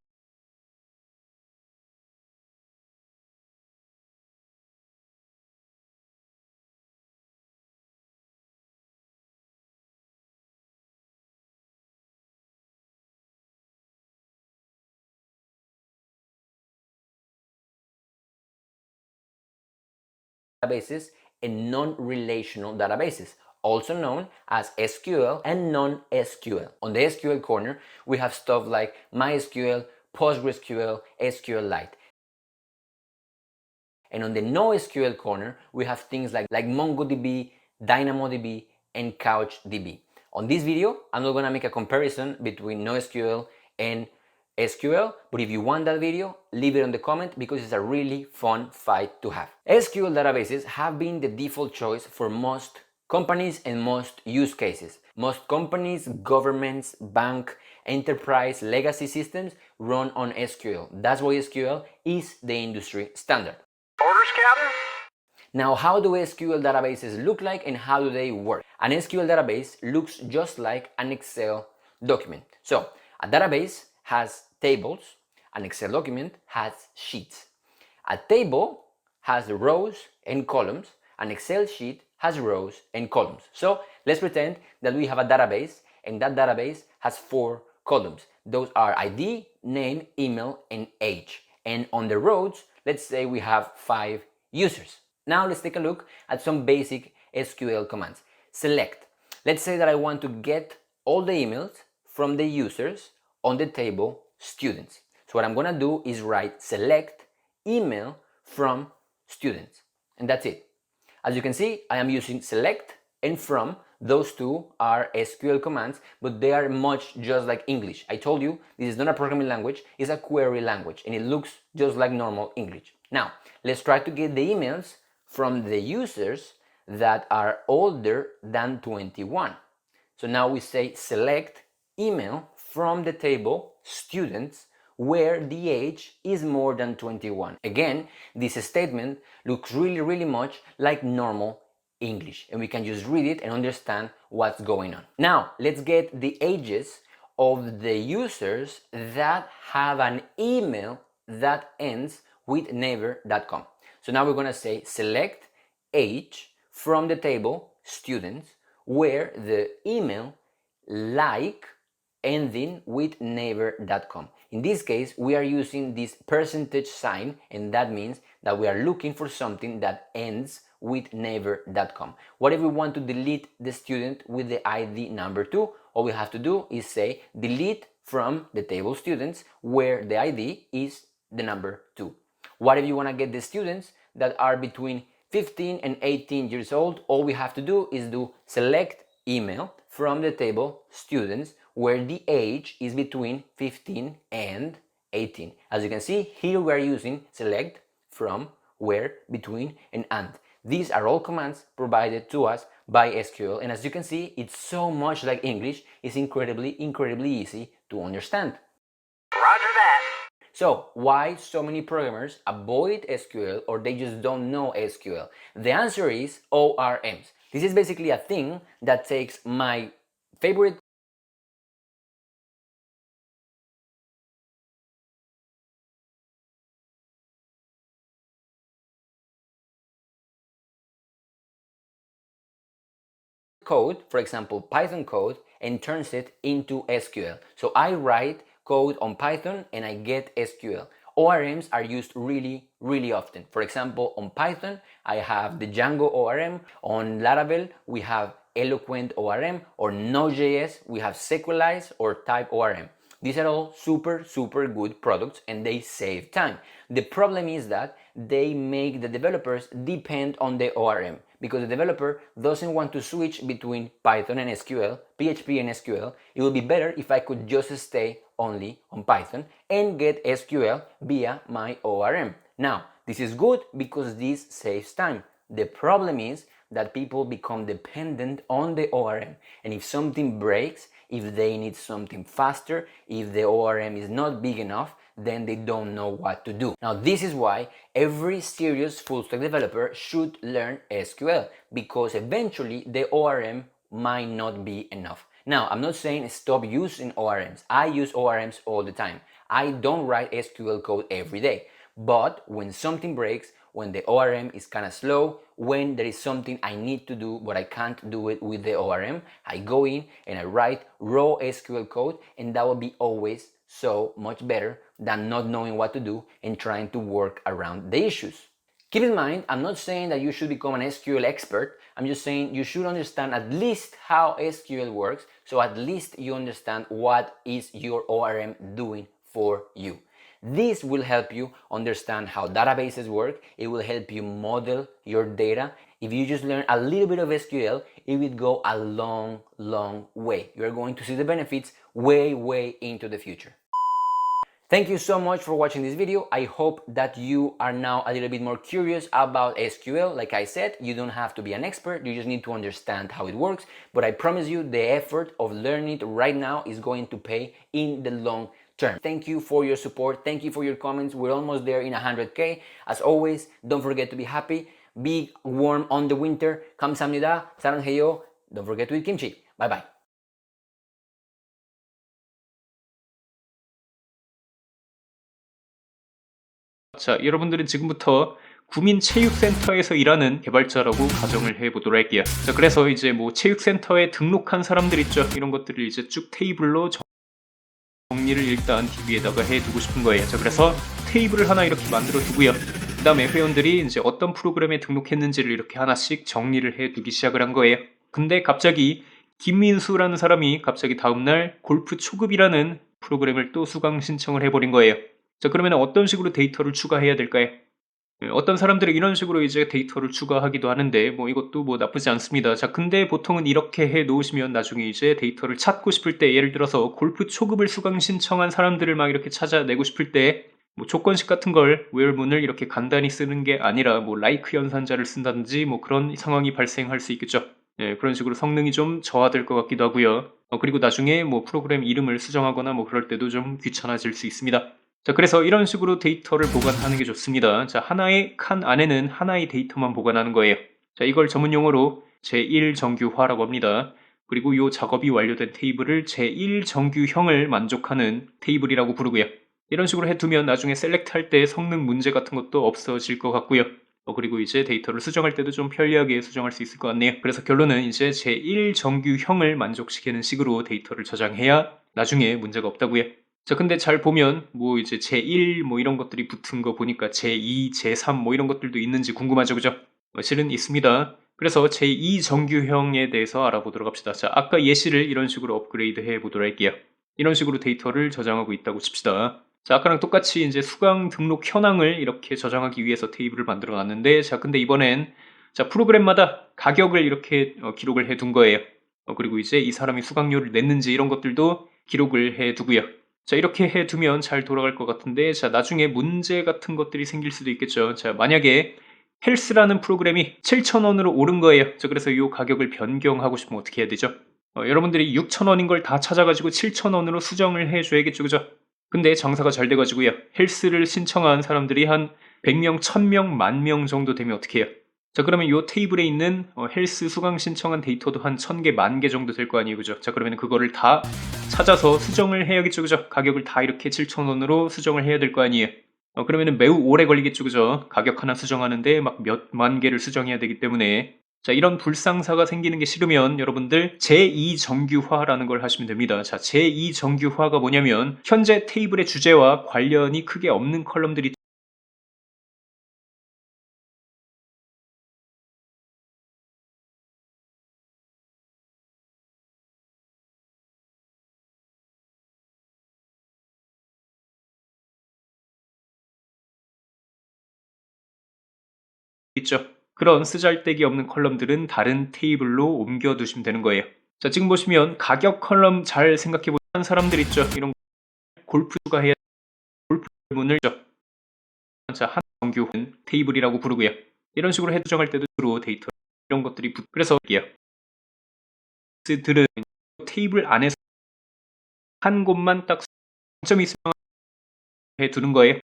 and non-relational databases, also known as SQL and non-SQL. On the SQL corner, we have stuff like MySQL, PostgreSQL, SQLite. And on the NoSQL corner, we have things like MongoDB, DynamoDB, and CouchDB. On this video, I'm not gonna make a comparison between NoSQL and SQL, but if you want that video, leave it in the comment because it's a really fun fight to have. SQL databases have been the default choice for most companies and most use cases. Most companies, governments, bank, enterprise, legacy systems run on SQL. That's why SQL is the industry standard. Orders, Captain? Now, how do SQL databases look like and how do they work? An SQL database looks just like an Excel document. So, a database has tables, an Excel document has sheets. A table has rows and columns, an Excel sheet has rows and columns. So, let's pretend that we have a database and that database has 4 columns. Those are ID, name, email, and age. And on the rows, let's say we have 5 users. Now let's take a look at some basic SQL commands. Select. Let's say that I want to get all the emails from the users on the table students. So what I'm gonna do is write select email from students, and that's it. As you can see, I am using select and from. Those two are SQL commands, but they are much just like English. I told you this is not a programming language, it's a query language, and it looks just like normal English. Now, let's try to get the emails from the users that are older than 21. So now we say select email from the table students where the age is more than 21. Again, this statement looks really much like normal English, and we can just read it and understand what's going on. Now, let's get the ages of the users that have an email that ends with naver.com. So now we're going to say select age from the table students where the email like ending with naver.com. In this case, we are using this percentage sign, and that means that we are looking for something that ends with naver.com. What if we want to delete the student with the ID number 2? All we have to do is say delete from the table students where the ID is the number 2. What if you want to get the students that are between 15 and 18 years old? All we have to do is do select email from the table students where the age is between 15 and 18. As you can see, here we are using select, from, where, between, and. These are all commands provided to us by SQL, and as you can see, it's so much like English. It's incredibly easy to understand. Roger that. So, why so many programmers avoid SQL or they just don't know SQL? The answer is ORMs. This is basically a thing that takes my favorite code, for example Python code, and turns it into SQL. So I write code on Python and I get SQL. ORMs are used really often. For example, on Python I have the Django ORM, on Laravel we have Eloquent ORM, or Node.js we have Sequelize or Type ORM. These are all super good products and they save time. The problem is that they make the developers depend on the ORM, because the developer doesn't want to switch between Python and SQL, PHP and SQL. It would be better if I could just stay only on Python and get SQL via my ORM. Now, this is good because this saves time. The problem is that people become dependent on the ORM. And if something breaks, if they need something faster, if the ORM is not big enough, then they don't know what to do. Now, this is why every serious full stack developer should learn SQL, because eventually the ORM might not be enough. Now, I'm not saying stop using ORMs. I use ORMs all the time. I don't write SQL code every day. But when something breaks, when the ORM is kind of slow, when there is something I need to do but I can't do it with the ORM, I go in and I write raw SQL code, and that will be always so much better than not knowing what to do and trying to work around the issues. Keep in mind, I'm not saying that you should become an SQL expert. I'm just saying you should understand at least how SQL works, so at least you understand what is your ORM doing for you. This will help you understand how databases work. It will help you model your data. If you just learn a little bit of SQL, it will go a long, long way. You're going to see the benefits way into the future. Thank you so much for watching this video. I hope that you are now a little bit more curious about SQL. Like I said, you don't have to be an expert, you just need to understand how it works. But I promise you, the effort of learning it right now is going to pay in the long term. Thank you for your support. Thank you for your comments. We're almost there in 100K. As always, don't forget to be happy. Be warm on the winter. 감사합니다. 사랑해요. Don't forget to eat kimchi. Bye bye. 자, 여러분들은 지금부터 구민체육센터에서 일하는 개발자라고 가정을 해보도록 할게요. 자, 그래서 이제 뭐 체육센터에 등록한 사람들 있죠. 이런 것들을 이제 쭉 테이블로 정리를 일단 DB에다가 해두고 싶은 거예요. 자, 그래서 테이블을 하나 이렇게 만들어 두고요. 그 다음에 회원들이 이제 어떤 프로그램에 등록했는지를 이렇게 하나씩 정리를 해두기 시작을 한 거예요. 근데 갑자기 김민수라는 사람이 갑자기 다음날 골프 초급이라는 프로그램을 또 수강 신청을 해버린 거예요. 자, 그러면 어떤 식으로 데이터를 추가해야 될까요? 어떤 사람들은 이런 식으로 이제 데이터를 추가하기도 하는데 뭐 이것도 뭐 나쁘지 않습니다. 자, 근데 보통은 이렇게 해 놓으시면 나중에 이제 데이터를 찾고 싶을 때, 예를 들어서 골프 초급을 수강 신청한 사람들을 막 이렇게 찾아내고 싶을 때 뭐 조건식 같은 걸 where문을 이렇게 간단히 쓰는 게 아니라 뭐 like 연산자를 쓴다든지 뭐 그런 상황이 발생할 수 있겠죠. 그런 식으로 성능이 좀 저하될 것 같기도 하고요. 그리고 나중에 뭐 프로그램 이름을 수정하거나 뭐 그럴 때도 좀 귀찮아질 수 있습니다. 자, 그래서 이런 식으로 데이터를 보관하는 게 좋습니다. 자, 하나의 칸 안에는 하나의 데이터만 보관하는 거예요. 자, 이걸 전문용어로 제1정규화라고 합니다. 그리고 이 작업이 완료된 테이블을 제1정규형을 만족하는 테이블이라고 부르고요. 이런 식으로 해두면 나중에 셀렉트 할 때 성능 문제 같은 것도 없어질 것 같고요. 그리고 이제 데이터를 수정할 때도 좀 편리하게 수정할 수 있을 것 같네요. 그래서 결론은 이제 제1정규형을 만족시키는 식으로 데이터를 저장해야 나중에 문제가 없다고요. 자, 근데 잘 보면 뭐 이제 제1 뭐 이런 것들이 붙은 거 보니까 제2, 제3 뭐 이런 것들도 있는지 궁금하죠, 그죠? 실은 있습니다. 그래서 제2 정규형에 대해서 알아보도록 합시다. 자, 아까 예시를 이런 식으로 업그레이드 해 보도록 할게요. 이런 식으로 데이터를 저장하고 있다고 칩시다. 자, 아까랑 똑같이 이제 수강 등록 현황을 이렇게 저장하기 위해서 테이블을 만들어 놨는데, 자, 근데 이번엔 자, 프로그램마다 가격을 이렇게 기록을 해 둔 거예요. 그리고 이제 이 사람이 수강료를 냈는지 이런 것들도 기록을 해 두고요. 자, 이렇게 해두면 잘 돌아갈 것 같은데, 자, 나중에 문제 같은 것들이 생길 수도 있겠죠. 자, 만약에 헬스라는 프로그램이 7,000원으로 오른 거예요. 자, 그래서 이 가격을 변경하고 싶으면 어떻게 해야 되죠? 여러분들이 6,000원인 걸 다 찾아가지고 7,000원으로 수정을 해줘야겠죠, 그죠? 근데 장사가 잘 돼가지고요. 헬스를 신청한 사람들이 한 100명, 1000명, 10,000명 정도 되면 어떻게 해요? 자, 그러면 이 테이블에 있는 헬스 수강 신청한 데이터도 한 1000개, 10,000개 정도 될 거 아니에요, 그죠? 자, 그러면 그거를 다 찾아서 수정을 해야겠죠, 그죠? 가격을 다 이렇게 7,000원으로 수정을 해야 될 거 아니에요. 그러면 매우 오래 걸리겠죠, 그죠? 가격 하나 수정하는데 막 몇만 개를 수정해야 되기 때문에. 자, 이런 불상사가 생기는 게 싫으면 여러분들 제2정규화라는 걸 하시면 됩니다. 자, 제2정규화가 뭐냐면 현재 테이블의 주제와 관련이 크게 없는 컬럼들이 있죠. 그런 쓰잘데기 없는 컬럼들은 다른 테이블로 옮겨 두시면 되는 거예요. 자, 지금 보시면 가격 컬럼 잘 생각해 보는 사람들 있죠. 이런 골프가 해야 골프 문을 자, 한 정규 테이블이라고 부르고요. 이런 식으로 해 정할 때도 주로 데이터 이런 것들이 그래서 들은 테이블 안에서 한 곳만 딱 점이 있으면 해 두는 거예요.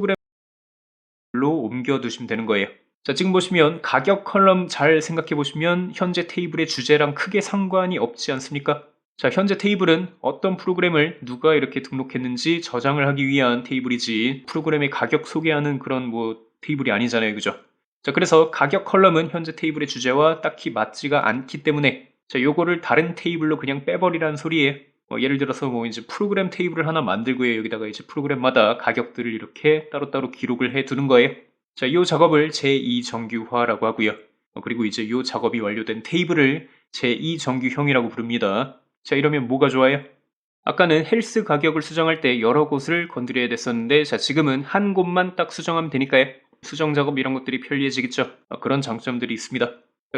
프로그램로 옮겨 두시면 되는 거예요. 자, 지금 보시면 가격 컬럼 잘 생각해 보시면 현재 테이블의 주제랑 크게 상관이 없지 않습니까? 자, 현재 테이블은 어떤 프로그램을 누가 이렇게 등록했는지 저장을 하기 위한 테이블이지 프로그램의 가격 소개하는 그런 테이블이 아니잖아요. 그죠? 자, 그래서 가격 컬럼은 현재 테이블의 주제와 딱히 맞지가 않기 때문에 자, 요거를 다른 테이블로 그냥 빼버리라는 소리예요. 예를 들어서 이제 프로그램 테이블을 하나 만들고요. 여기다가 이제 프로그램마다 가격들을 이렇게 따로따로 기록을 해 두는 거예요. 자, 이 작업을 제2정규화라고 하고요. 그리고 이제 이 작업이 완료된 테이블을 제2정규형이라고 부릅니다. 자, 이러면 뭐가 좋아요? 아까는 헬스 가격을 수정할 때 여러 곳을 건드려야 됐었는데 자, 지금은 한 곳만 딱 수정하면 되니까요. 수정 작업 이런 것들이 편리해지겠죠. 그런 장점들이 있습니다.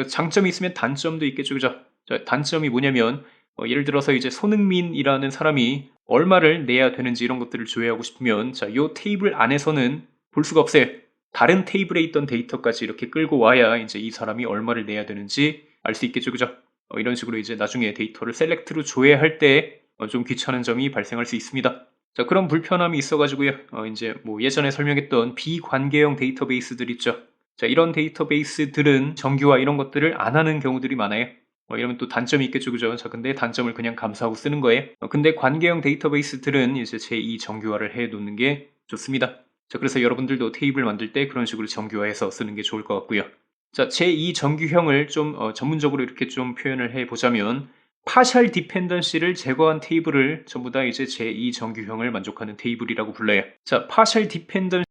장점이 있으면 단점도 있겠죠. 그죠? 자, 단점이 뭐냐면 예를 들어서 이제 손흥민이라는 사람이 얼마를 내야 되는지 이런 것들을 조회하고 싶으면 자, 이 테이블 안에서는 볼 수가 없어요. 다른 테이블에 있던 데이터까지 이렇게 끌고 와야 이제 이 사람이 얼마를 내야 되는지 알 수 있겠죠. 그죠? 이런 식으로 이제 나중에 데이터를 셀렉트로 조회할 때 좀 귀찮은 점이 발생할 수 있습니다. 자, 그런 불편함이 있어가지고요. 이제 예전에 설명했던 비관계형 데이터베이스들 있죠. 자, 이런 데이터베이스들은 정규화 이런 것들을 안 하는 경우들이 많아요. 이러면 또 단점이 있겠죠. 그죠? 자, 근데 단점을 그냥 감수하고 쓰는 거예요. 근데 관계형 데이터베이스들은 이제 제2 정규화를 해 놓는 게 좋습니다. 자, 그래서 여러분들도 테이블 만들 때 그런 식으로 정규화해서 쓰는 게 좋을 것 같고요. 자, 제2 정규형을 좀 전문적으로 이렇게 좀 표현을 해 보자면 파셜 디펜던시를 제거한 테이블을 전부 다 이제 제2 정규형을 만족하는 테이블이라고 불러요. 자, 파셜 디펜던시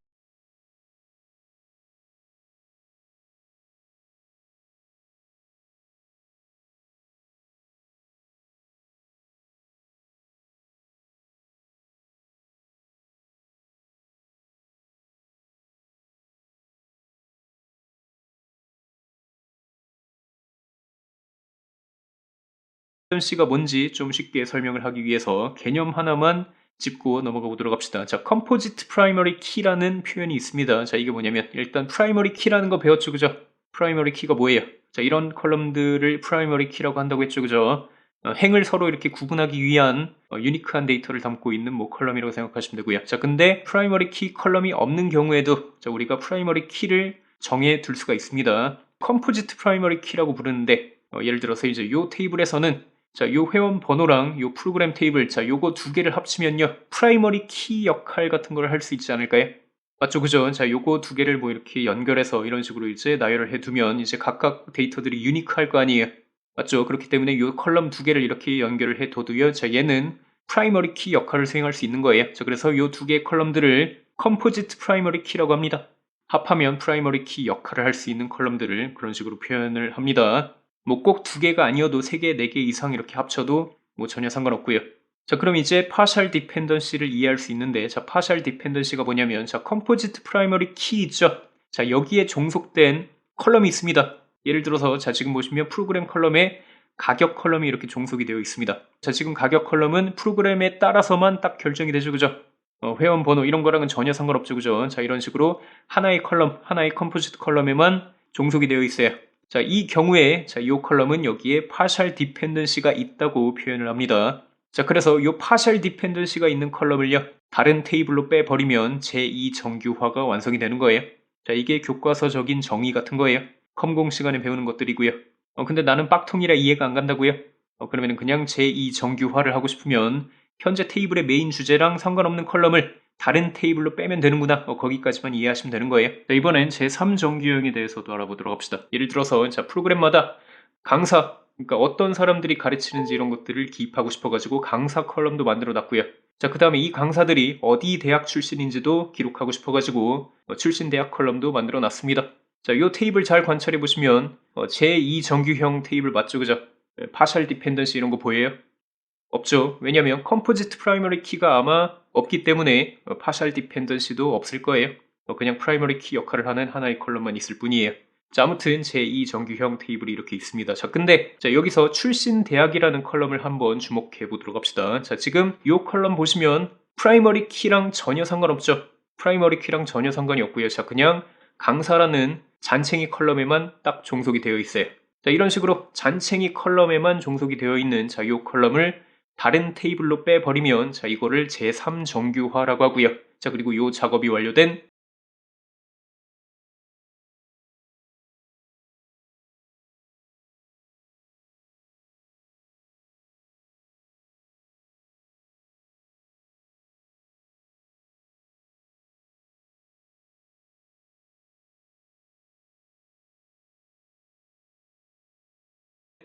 가 뭔지 좀 쉽게 설명을 하기 위해서 개념 하나만 짚고 넘어가 보도록 합시다. 자, 컴포지트 프라이머리 키라는 표현이 있습니다. 자, 이게 뭐냐면 일단 프라이머리 키라는 거 배웠죠. 그죠? 프라이머리 키가 뭐예요? 자, 이런 컬럼들을 프라이머리 키라고 한다고 했죠. 그죠? 행을 서로 이렇게 구분하기 위한 유니크한 데이터를 담고 있는 컬럼이라고 생각하시면 되고요. 자, 근데 프라이머리 키 컬럼이 없는 경우에도 자, 우리가 프라이머리 키를 정해 둘 수가 있습니다. 컴포지트 프라이머리 키라고 부르는데 예를 들어서 이제 이 테이블에서는 자, 요 회원 번호랑 요 프로그램 테이블, 자, 요거 두 개를 합치면요, 프라이머리 키 역할 같은 걸 할 수 있지 않을까요? 맞죠, 그죠? 자, 요거 두 개를 이렇게 연결해서 이런 식으로 이제 나열을 해두면 이제 각각 데이터들이 유니크할 거 아니에요? 맞죠? 그렇기 때문에 요 컬럼 두 개를 이렇게 연결을 해둬도요, 자, 얘는 프라이머리 키 역할을 수행할 수 있는 거예요. 자, 그래서 요 두 개의 컬럼들을 컴포지트 프라이머리 키라고 합니다. 합하면 프라이머리 키 역할을 할 수 있는 컬럼들을 그런 식으로 표현을 합니다. 꼭 두 개가 아니어도 세 개, 네 개 이상 이렇게 합쳐도 전혀 상관없고요. 자, 그럼 이제 partial dependency를 이해할 수 있는데 자, partial dependency가 뭐냐면 자, composite primary key 있죠? 자, 여기에 종속된 컬럼이 있습니다. 예를 들어서 자, 지금 보시면 프로그램 컬럼에 가격 컬럼이 이렇게 종속이 되어 있습니다. 자, 지금 가격 컬럼은 프로그램에 따라서만 딱 결정이 되죠. 그죠? 회원 번호 이런 거랑은 전혀 상관없죠. 그죠? 자, 이런 식으로 하나의 컬럼, 하나의 컴포지트 컬럼에만 종속이 되어 있어요. 자, 이 경우에 자, 이 컬럼은 여기에 partial dependency가 있다고 표현을 합니다. 자, 그래서 이 partial dependency가 있는 컬럼을요, 다른 테이블로 빼버리면 제2 정규화가 완성이 되는 거예요. 자, 이게 교과서적인 정의 같은 거예요. 컴공 시간에 배우는 것들이고요. 근데 나는 빡통이라 이해가 안 간다고요? 그러면 그냥 제2 정규화를 하고 싶으면 현재 테이블의 메인 주제랑 상관없는 컬럼을 다른 테이블로 빼면 되는구나. 거기까지만 이해하시면 되는 거예요. 자, 이번엔 제3정규형에 대해서도 알아보도록 합시다. 예를 들어서 자, 프로그램마다 강사, 그러니까 어떤 사람들이 가르치는지 이런 것들을 기입하고 싶어가지고 강사 컬럼도 만들어 놨고요. 자, 그 다음에 이 강사들이 어디 대학 출신인지도 기록하고 싶어가지고 출신 대학 컬럼도 만들어 놨습니다. 자, 이 테이블 잘 관찰해 보시면 제2정규형 테이블 맞죠? 그죠? partial dependency 이런 거 보여요? 없죠. 왜냐하면 컴포지트 프라이머리 키가 아마 없기 때문에 partial dependency도 없을 거예요. 그냥 프라이머리 키 역할을 하는 하나의 컬럼만 있을 뿐이에요. 자, 아무튼 제2 정규형 테이블이 이렇게 있습니다. 자, 근데 자, 여기서 출신 대학이라는 컬럼을 한번 주목해 보도록 합시다. 자, 지금 이 컬럼 보시면 프라이머리 키랑 전혀 상관없죠. 프라이머리 키랑 전혀 상관이 없고요. 자, 그냥 강사라는 잔챙이 컬럼에만 딱 종속이 되어 있어요. 자, 이런 식으로 잔챙이 컬럼에만 종속이 되어 있는 자, 이 컬럼을 다른 테이블로 빼버리면 자, 이거를 제3정규화라고 하고요. 자, 그리고 이 작업이 완료된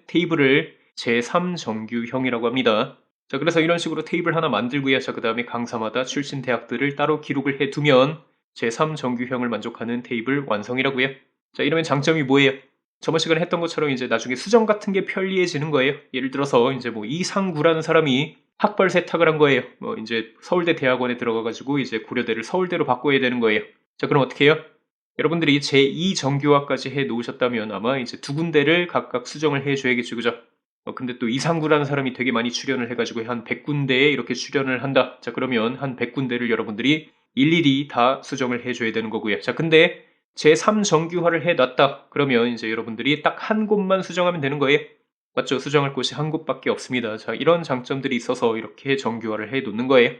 테이블을 제3정규형이라고 합니다. 자, 그래서 이런 식으로 테이블 하나 만들고요. 자, 그 다음에 강사마다 출신 대학들을 따로 기록을 해두면 제3정규형을 만족하는 테이블 완성이라고요. 자, 이러면 장점이 뭐예요? 저번 시간에 했던 것처럼 이제 나중에 수정 같은 게 편리해지는 거예요. 예를 들어서 이제 뭐 이상구라는 사람이 학벌 세탁을 한 거예요. 뭐 이제 서울대 대학원에 들어가가지고 이제 고려대를 서울대로 바꿔야 되는 거예요. 자, 그럼 어떻게 해요? 여러분들이 제2정규화까지 해 놓으셨다면 아마 이제 두 군데를 각각 수정을 해 줘야겠죠, 그죠? 근데 또 이상구라는 사람이 되게 많이 출연을 해가지고 한 100군데에 이렇게 출연을 한다. 자, 그러면 한 100군데를 여러분들이 일일이 다 수정을 해줘야 되는 거고요. 자, 근데 제3정규화를 해놨다. 그러면 이제 여러분들이 딱 한 곳만 수정하면 되는 거예요. 맞죠? 수정할 곳이 한 곳밖에 없습니다. 자, 이런 장점들이 있어서 이렇게 정규화를 해 놓는 거예요.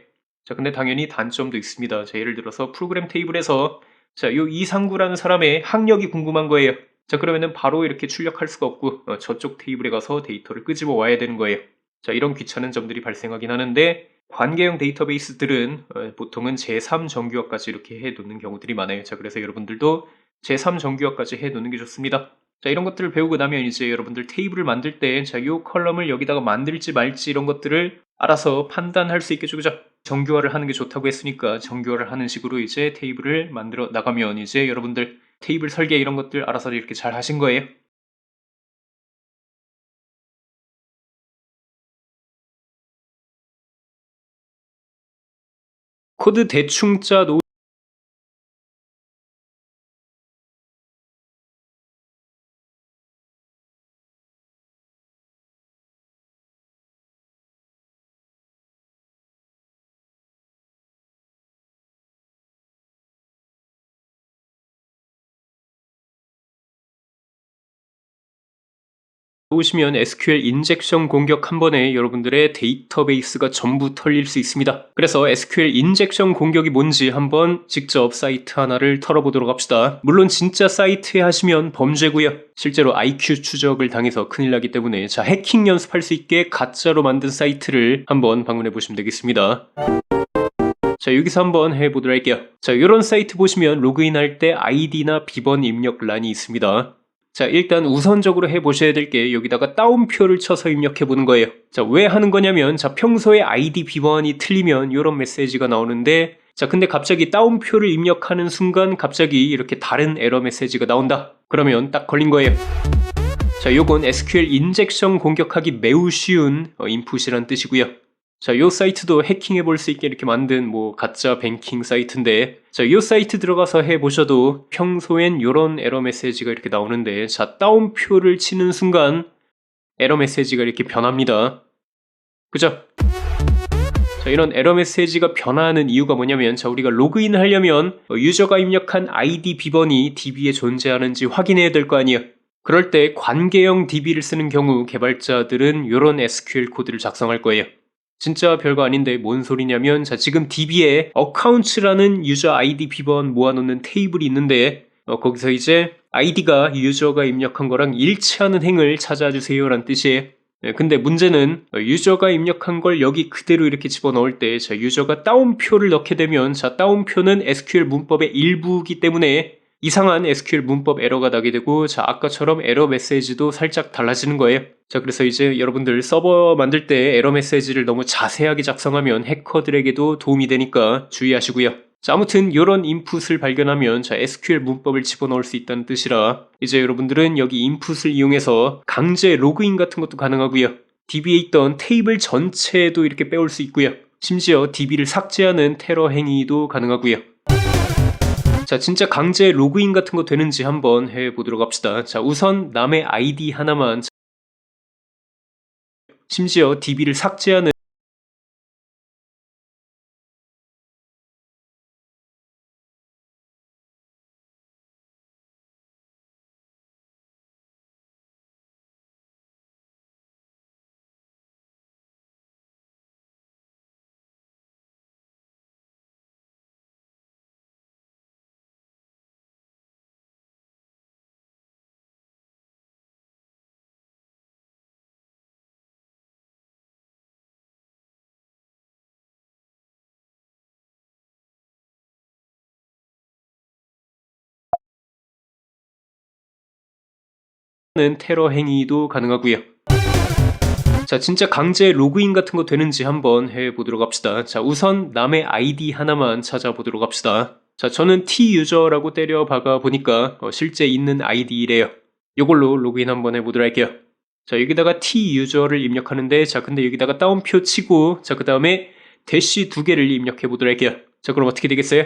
자, 근데 당연히 단점도 있습니다. 자, 예를 들어서 프로그램 테이블에서 자, 요 이상구라는 사람의 학력이 궁금한 거예요. 자, 그러면은 바로 이렇게 출력할 수가 없고 저쪽 테이블에 가서 데이터를 끄집어 와야 되는 거예요. 자, 이런 귀찮은 점들이 발생하긴 하는데 관계형 데이터베이스들은 보통은 제3정규화까지 이렇게 해 놓는 경우들이 많아요. 자, 그래서 여러분들도 제3정규화까지 해 놓는 게 좋습니다. 자, 이런 것들을 배우고 나면 이제 여러분들 테이블을 만들 때 자, 요 컬럼을 여기다가 만들지 말지 이런 것들을 알아서 판단할 수 있겠죠, 그죠? 정규화를 하는 게 좋다고 했으니까 정규화를 하는 식으로 이제 테이블을 만들어 나가면 이제 여러분들 테이블 설계 이런 것들 알아서 이렇게 잘 하신 거예요. 코드 대충 짜 놓 놓으시면 SQL 인젝션 공격 한 번에 여러분들의 데이터베이스가 전부 털릴 수 있습니다. 그래서 SQL 인젝션 공격이 뭔지 한번 직접 사이트 하나를 털어보도록 합시다. 물론 진짜 사이트에 하시면 범죄고요. 실제로 IQ 추적을 당해서 큰일 나기 때문에 자, 해킹 연습할 수 있게 가짜로 만든 사이트를 한번 방문해 보시면 되겠습니다. 자, 여기서 한번 해보도록 할게요. 자, 이런 사이트 보시면 로그인할 때 아이디나 비번 입력란이 있습니다. 자, 일단 우선적으로 해보셔야 될 게 여기다가 따옴표를 쳐서 입력해 보는 거예요. 자, 왜 하는 거냐면 자, 평소에 아이디 비번이 틀리면 이런 메시지가 나오는데 자, 근데 갑자기 따옴표를 입력하는 순간 갑자기 이렇게 다른 에러 메시지가 나온다. 그러면 딱 걸린 거예요. 자, 요건 SQL 인젝션 공격하기 매우 쉬운 인풋이란 뜻이고요. 자, 요 사이트도 해킹해 볼 수 있게 이렇게 만든 뭐 가짜 뱅킹 사이트인데 자, 요 사이트 들어가서 해보셔도 평소엔 요런 에러 메시지가 이렇게 나오는데 자, 따옴표를 치는 순간 에러 메시지가 이렇게 변합니다. 그죠? 자, 이런 에러 메시지가 변화하는 이유가 뭐냐면 자, 우리가 로그인을 하려면 유저가 입력한 아이디 비번이 DB에 존재하는지 확인해야 될 거 아니에요. 그럴 때 관계형 DB를 쓰는 경우 개발자들은 이런 SQL 코드를 작성할 거예요. 진짜 별거 아닌데 뭔 소리냐면 자, 지금 DB에 accounts라는 유저 아이디 비번 모아놓는 테이블이 있는데 거기서 이제 아이디가 유저가 입력한 거랑 일치하는 행을 찾아주세요 라는 뜻이에요. 근데 문제는 유저가 입력한 걸 여기 그대로 이렇게 집어넣을 때 자, 유저가 따옴표를 넣게 되면 자, 따옴표는 SQL 문법의 일부이기 때문에 이상한 SQL 문법 에러가 나게 되고 자, 아까처럼 에러 메시지도 살짝 달라지는 거예요. 자, 그래서 이제 여러분들 서버 만들 때 에러 메시지를 너무 자세하게 작성하면 해커들에게도 도움이 되니까 주의하시고요. 자, 아무튼 이런 인풋을 발견하면 자, SQL 문법을 집어넣을 수 있다는 뜻이라 이제 여러분들은 여기 인풋을 이용해서 강제 로그인 같은 것도 가능하고요. DB에 있던 테이블 전체도 이렇게 빼올 수 있고요. 심지어 DB를 삭제하는 테러 행위도 가능하고요. 자, 진짜 강제 로그인 같은 거 되는지 한번 해보도록 합시다. 자, 우선 남의 아이디 하나만 심지어 DB를 삭제하는 테러 행위도 가능하고요. 자, 진짜 강제 로그인 같은 거 되는지 한번 해보도록 합시다. 자, 우선 남의 아이디 하나만 찾아보도록 합시다. 자, 저는 T유저라고 때려 박아 보니까 실제 있는 아이디래요. 이걸로 로그인 한번 해보도록 할게요. 자, 여기다가 T유저를 입력하는데, 자, 근데 여기다가 따옴표 치고, 자, 그 다음에 대시 2개를 입력해 보도록 할게요. 자, 그럼 어떻게 되겠어요?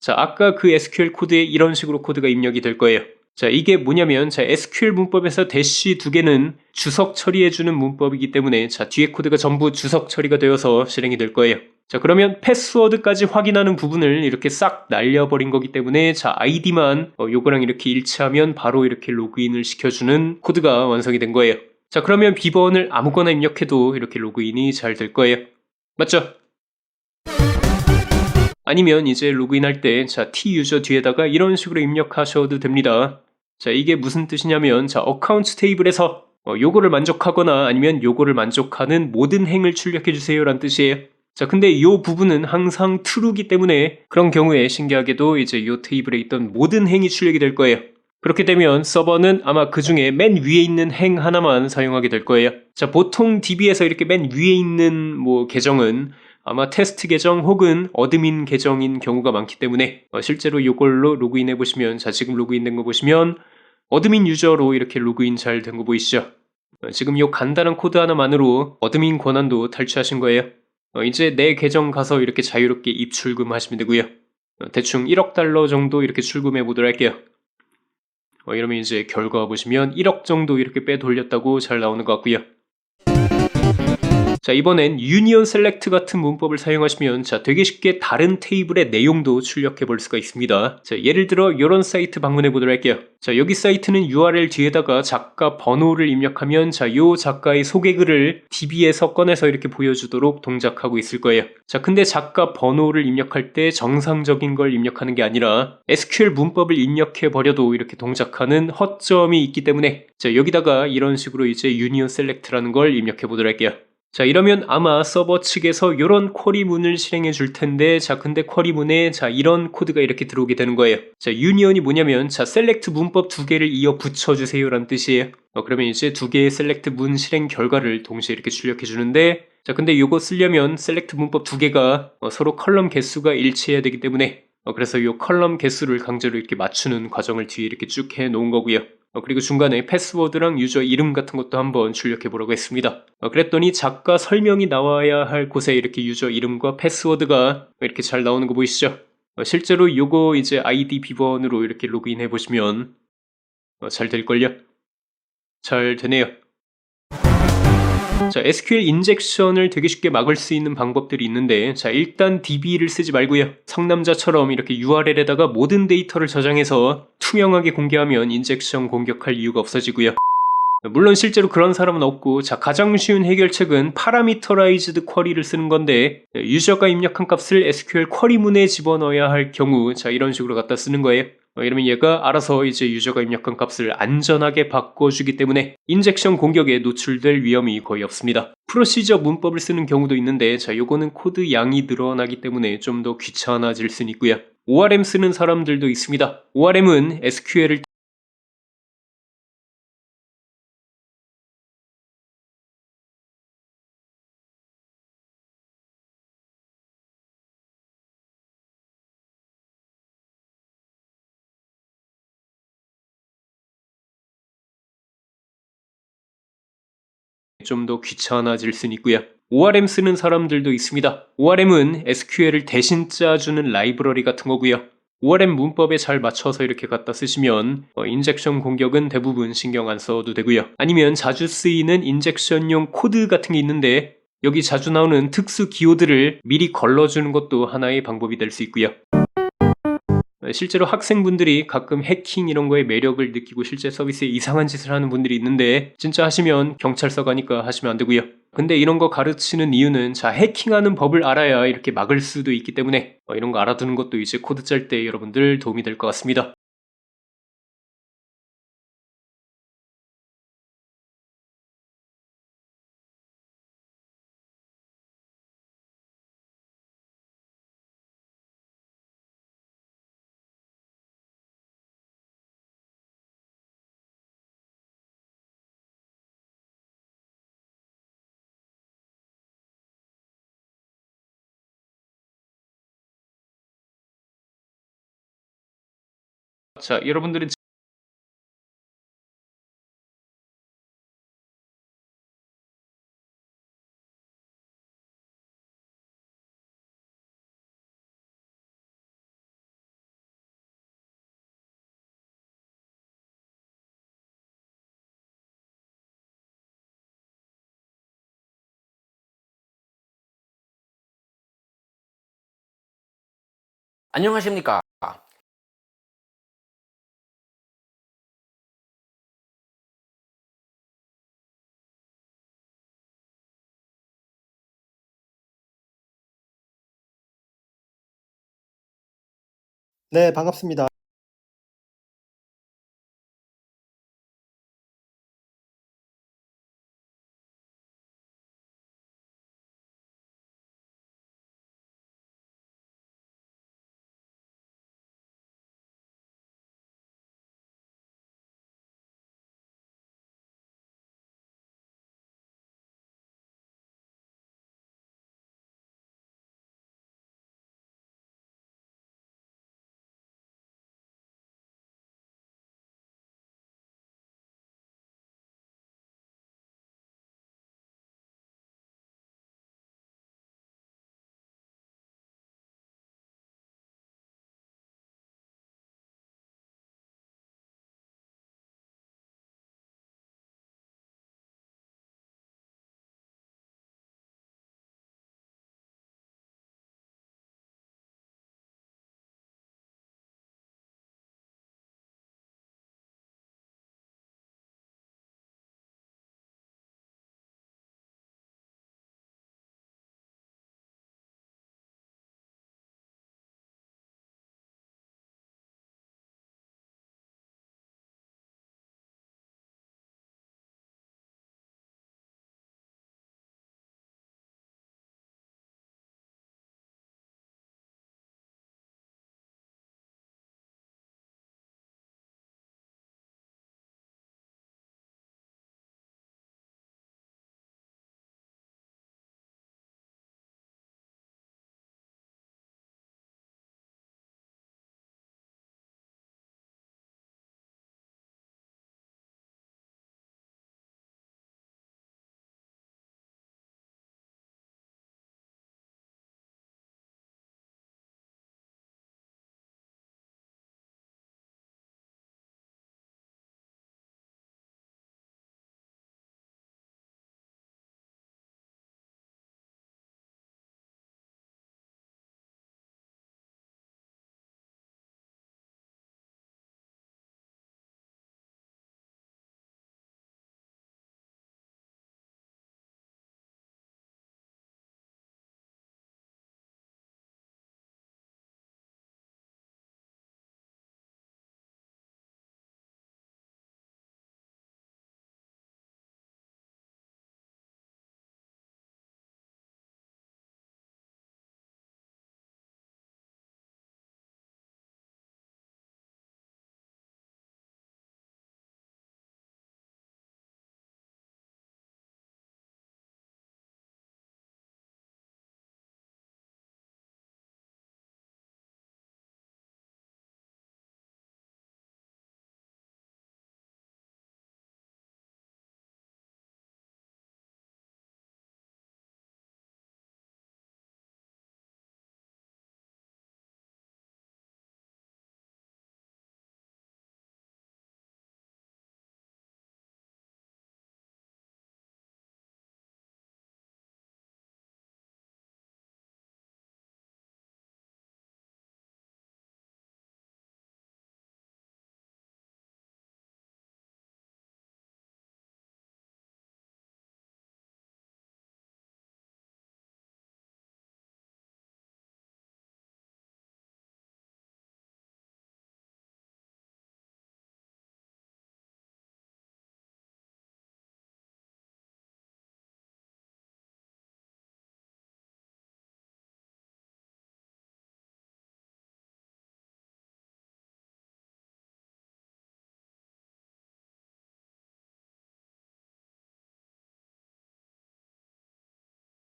자, 아까 그 SQL 코드에 이런 식으로 코드가 입력이 될 거예요. 자, 이게 뭐냐면, 자, SQL 문법에서 대시 2개는 주석 처리해주는 문법이기 때문에, 자, 뒤에 코드가 전부 주석 처리가 되어서 실행이 될 거예요. 자, 그러면 패스워드까지 확인하는 부분을 이렇게 싹 날려버린 거기 때문에, 자, 아이디만 요거랑 이렇게 일치하면 바로 이렇게 로그인을 시켜주는 코드가 완성이 된 거예요. 자, 그러면 비번을 아무거나 입력해도 이렇게 로그인이 잘 될 거예요. 맞죠? 아니면 이제 로그인할 때, 자, T유저 뒤에다가 이런 식으로 입력하셔도 됩니다. 자, 이게 무슨 뜻이냐면, 자, 어카운트 테이블에서 요거를 만족하거나 아니면 요거를 만족하는 모든 행을 출력해주세요 라는 뜻이에요. 자, 근데 이 부분은 항상 true기 때문에 그런 경우에 신기하게도 이제 이 테이블에 있던 모든 행이 출력이 될 거예요. 그렇게 되면 서버는 아마 그 중에 맨 위에 있는 행 하나만 사용하게 될 거예요. 자, 보통 DB에서 이렇게 맨 위에 있는 계정은 아마 테스트 계정 혹은 어드민 계정인 경우가 많기 때문에 실제로 이걸로 로그인해 보시면, 자, 지금 로그인된 거 보시면 어드민 유저로 이렇게 로그인 잘 된 거 보이시죠? 지금 이 간단한 코드 하나만으로 어드민 권한도 탈취하신 거예요. 이제 내 계정 가서 이렇게 자유롭게 입출금 하시면 되고요. 대충 1억 달러 정도 이렇게 출금해 보도록 할게요. 이러면 이제 결과 보시면 1억 정도 이렇게 빼돌렸다고 잘 나오는 것 같고요. 자, 이번엔 유니온 셀렉트 같은 문법을 사용하시면, 자, 되게 쉽게 다른 테이블의 내용도 출력해 볼 수가 있습니다. 자, 예를 들어 이런 사이트 방문해 보도록 할게요. 자, 여기 사이트는 URL 뒤에다가 작가 번호를 입력하면, 자, 요 작가의 소개글을 DB에서 꺼내서 이렇게 보여주도록 동작하고 있을 거예요. 자, 근데 작가 번호를 입력할 때 정상적인 걸 입력하는 게 아니라 SQL 문법을 입력해 버려도 이렇게 동작하는 허점이 있기 때문에, 자, 여기다가 이런 식으로 이제 유니온 셀렉트라는 걸 입력해 보도록 할게요. 자, 이러면 아마 서버 측에서 이런 쿼리문을 실행해 줄 텐데, 자, 근데 쿼리문에, 자, 이런 코드가 이렇게 들어오게 되는 거예요. 자, 유니온이 뭐냐면, 자, 셀렉트 문법 2개를 이어 붙여주세요 라는 뜻이에요. 그러면 이제 2개의 셀렉트 문 실행 결과를 동시에 이렇게 출력해 주는데, 자, 근데 이거 쓰려면 셀렉트 문법 2개가 서로 컬럼 개수가 일치해야 되기 때문에, 그래서 이 컬럼 개수를 강제로 이렇게 맞추는 과정을 뒤에 이렇게 쭉 해 놓은 거고요. 그리고 중간에 패스워드랑 유저 이름 같은 것도 한번 출력해 보라고 했습니다. 그랬더니 작가 설명이 나와야 할 곳에 이렇게 유저 이름과 패스워드가 이렇게 잘 나오는 거 보이시죠? 실제로 요거 이제 아이디 비번으로 이렇게 로그인 해 보시면 잘 될걸요? 잘 되네요. 자, SQL 인젝션을 되게 쉽게 막을 수 있는 방법들이 있는데, 자, 일단 DB를 쓰지 말고요. 상남자처럼 이렇게 URL에다가 모든 데이터를 저장해서 투명하게 공개하면 인젝션 공격할 이유가 없어지고요. 물론 실제로 그런 사람은 없고, 자, 가장 쉬운 해결책은 파라미터라이즈드 쿼리를 쓰는 건데, 유저가 입력한 값을 SQL 쿼리문에 집어넣어야 할 경우, 자, 이런 식으로 갖다 쓰는 거예요. 이러면 얘가 알아서 이제 유저가 입력한 값을 안전하게 바꿔주기 때문에 인젝션 공격에 노출될 위험이 거의 없습니다. 프로시저 문법을 쓰는 경우도 있는데, 자, 요거는 코드 양이 늘어나기 때문에 좀 더 귀찮아질 수는 있고요. ORM 쓰는 사람들도 있습니다. ORM은 SQL을 좀 더 귀찮아질 수는 있고요. ORM 쓰는 사람들도 있습니다. ORM은 SQL을 대신 짜주는 라이브러리 같은 거고요. ORM 문법에 잘 맞춰서 이렇게 갖다 쓰시면 인젝션 공격은 대부분 신경 안 써도 되고요. 아니면 자주 쓰이는 인젝션용 코드 같은 게 있는데, 여기 자주 나오는 특수 기호들을 미리 걸러주는 것도 하나의 방법이 될 수 있고요. 실제로 학생분들이 가끔 해킹 이런 거에 매력을 느끼고 실제 서비스에 이상한 짓을 하는 분들이 있는데, 진짜 하시면 경찰서 가니까 하시면 안 되고요. 근데 이런 거 가르치는 이유는, 자, 해킹하는 법을 알아야 이렇게 막을 수도 있기 때문에 이런 거 알아두는 것도 이제 코드 짤 때 여러분들 도움이 될 것 같습니다. 자, 여러분들은 안녕하십니까? 네, 반갑습니다.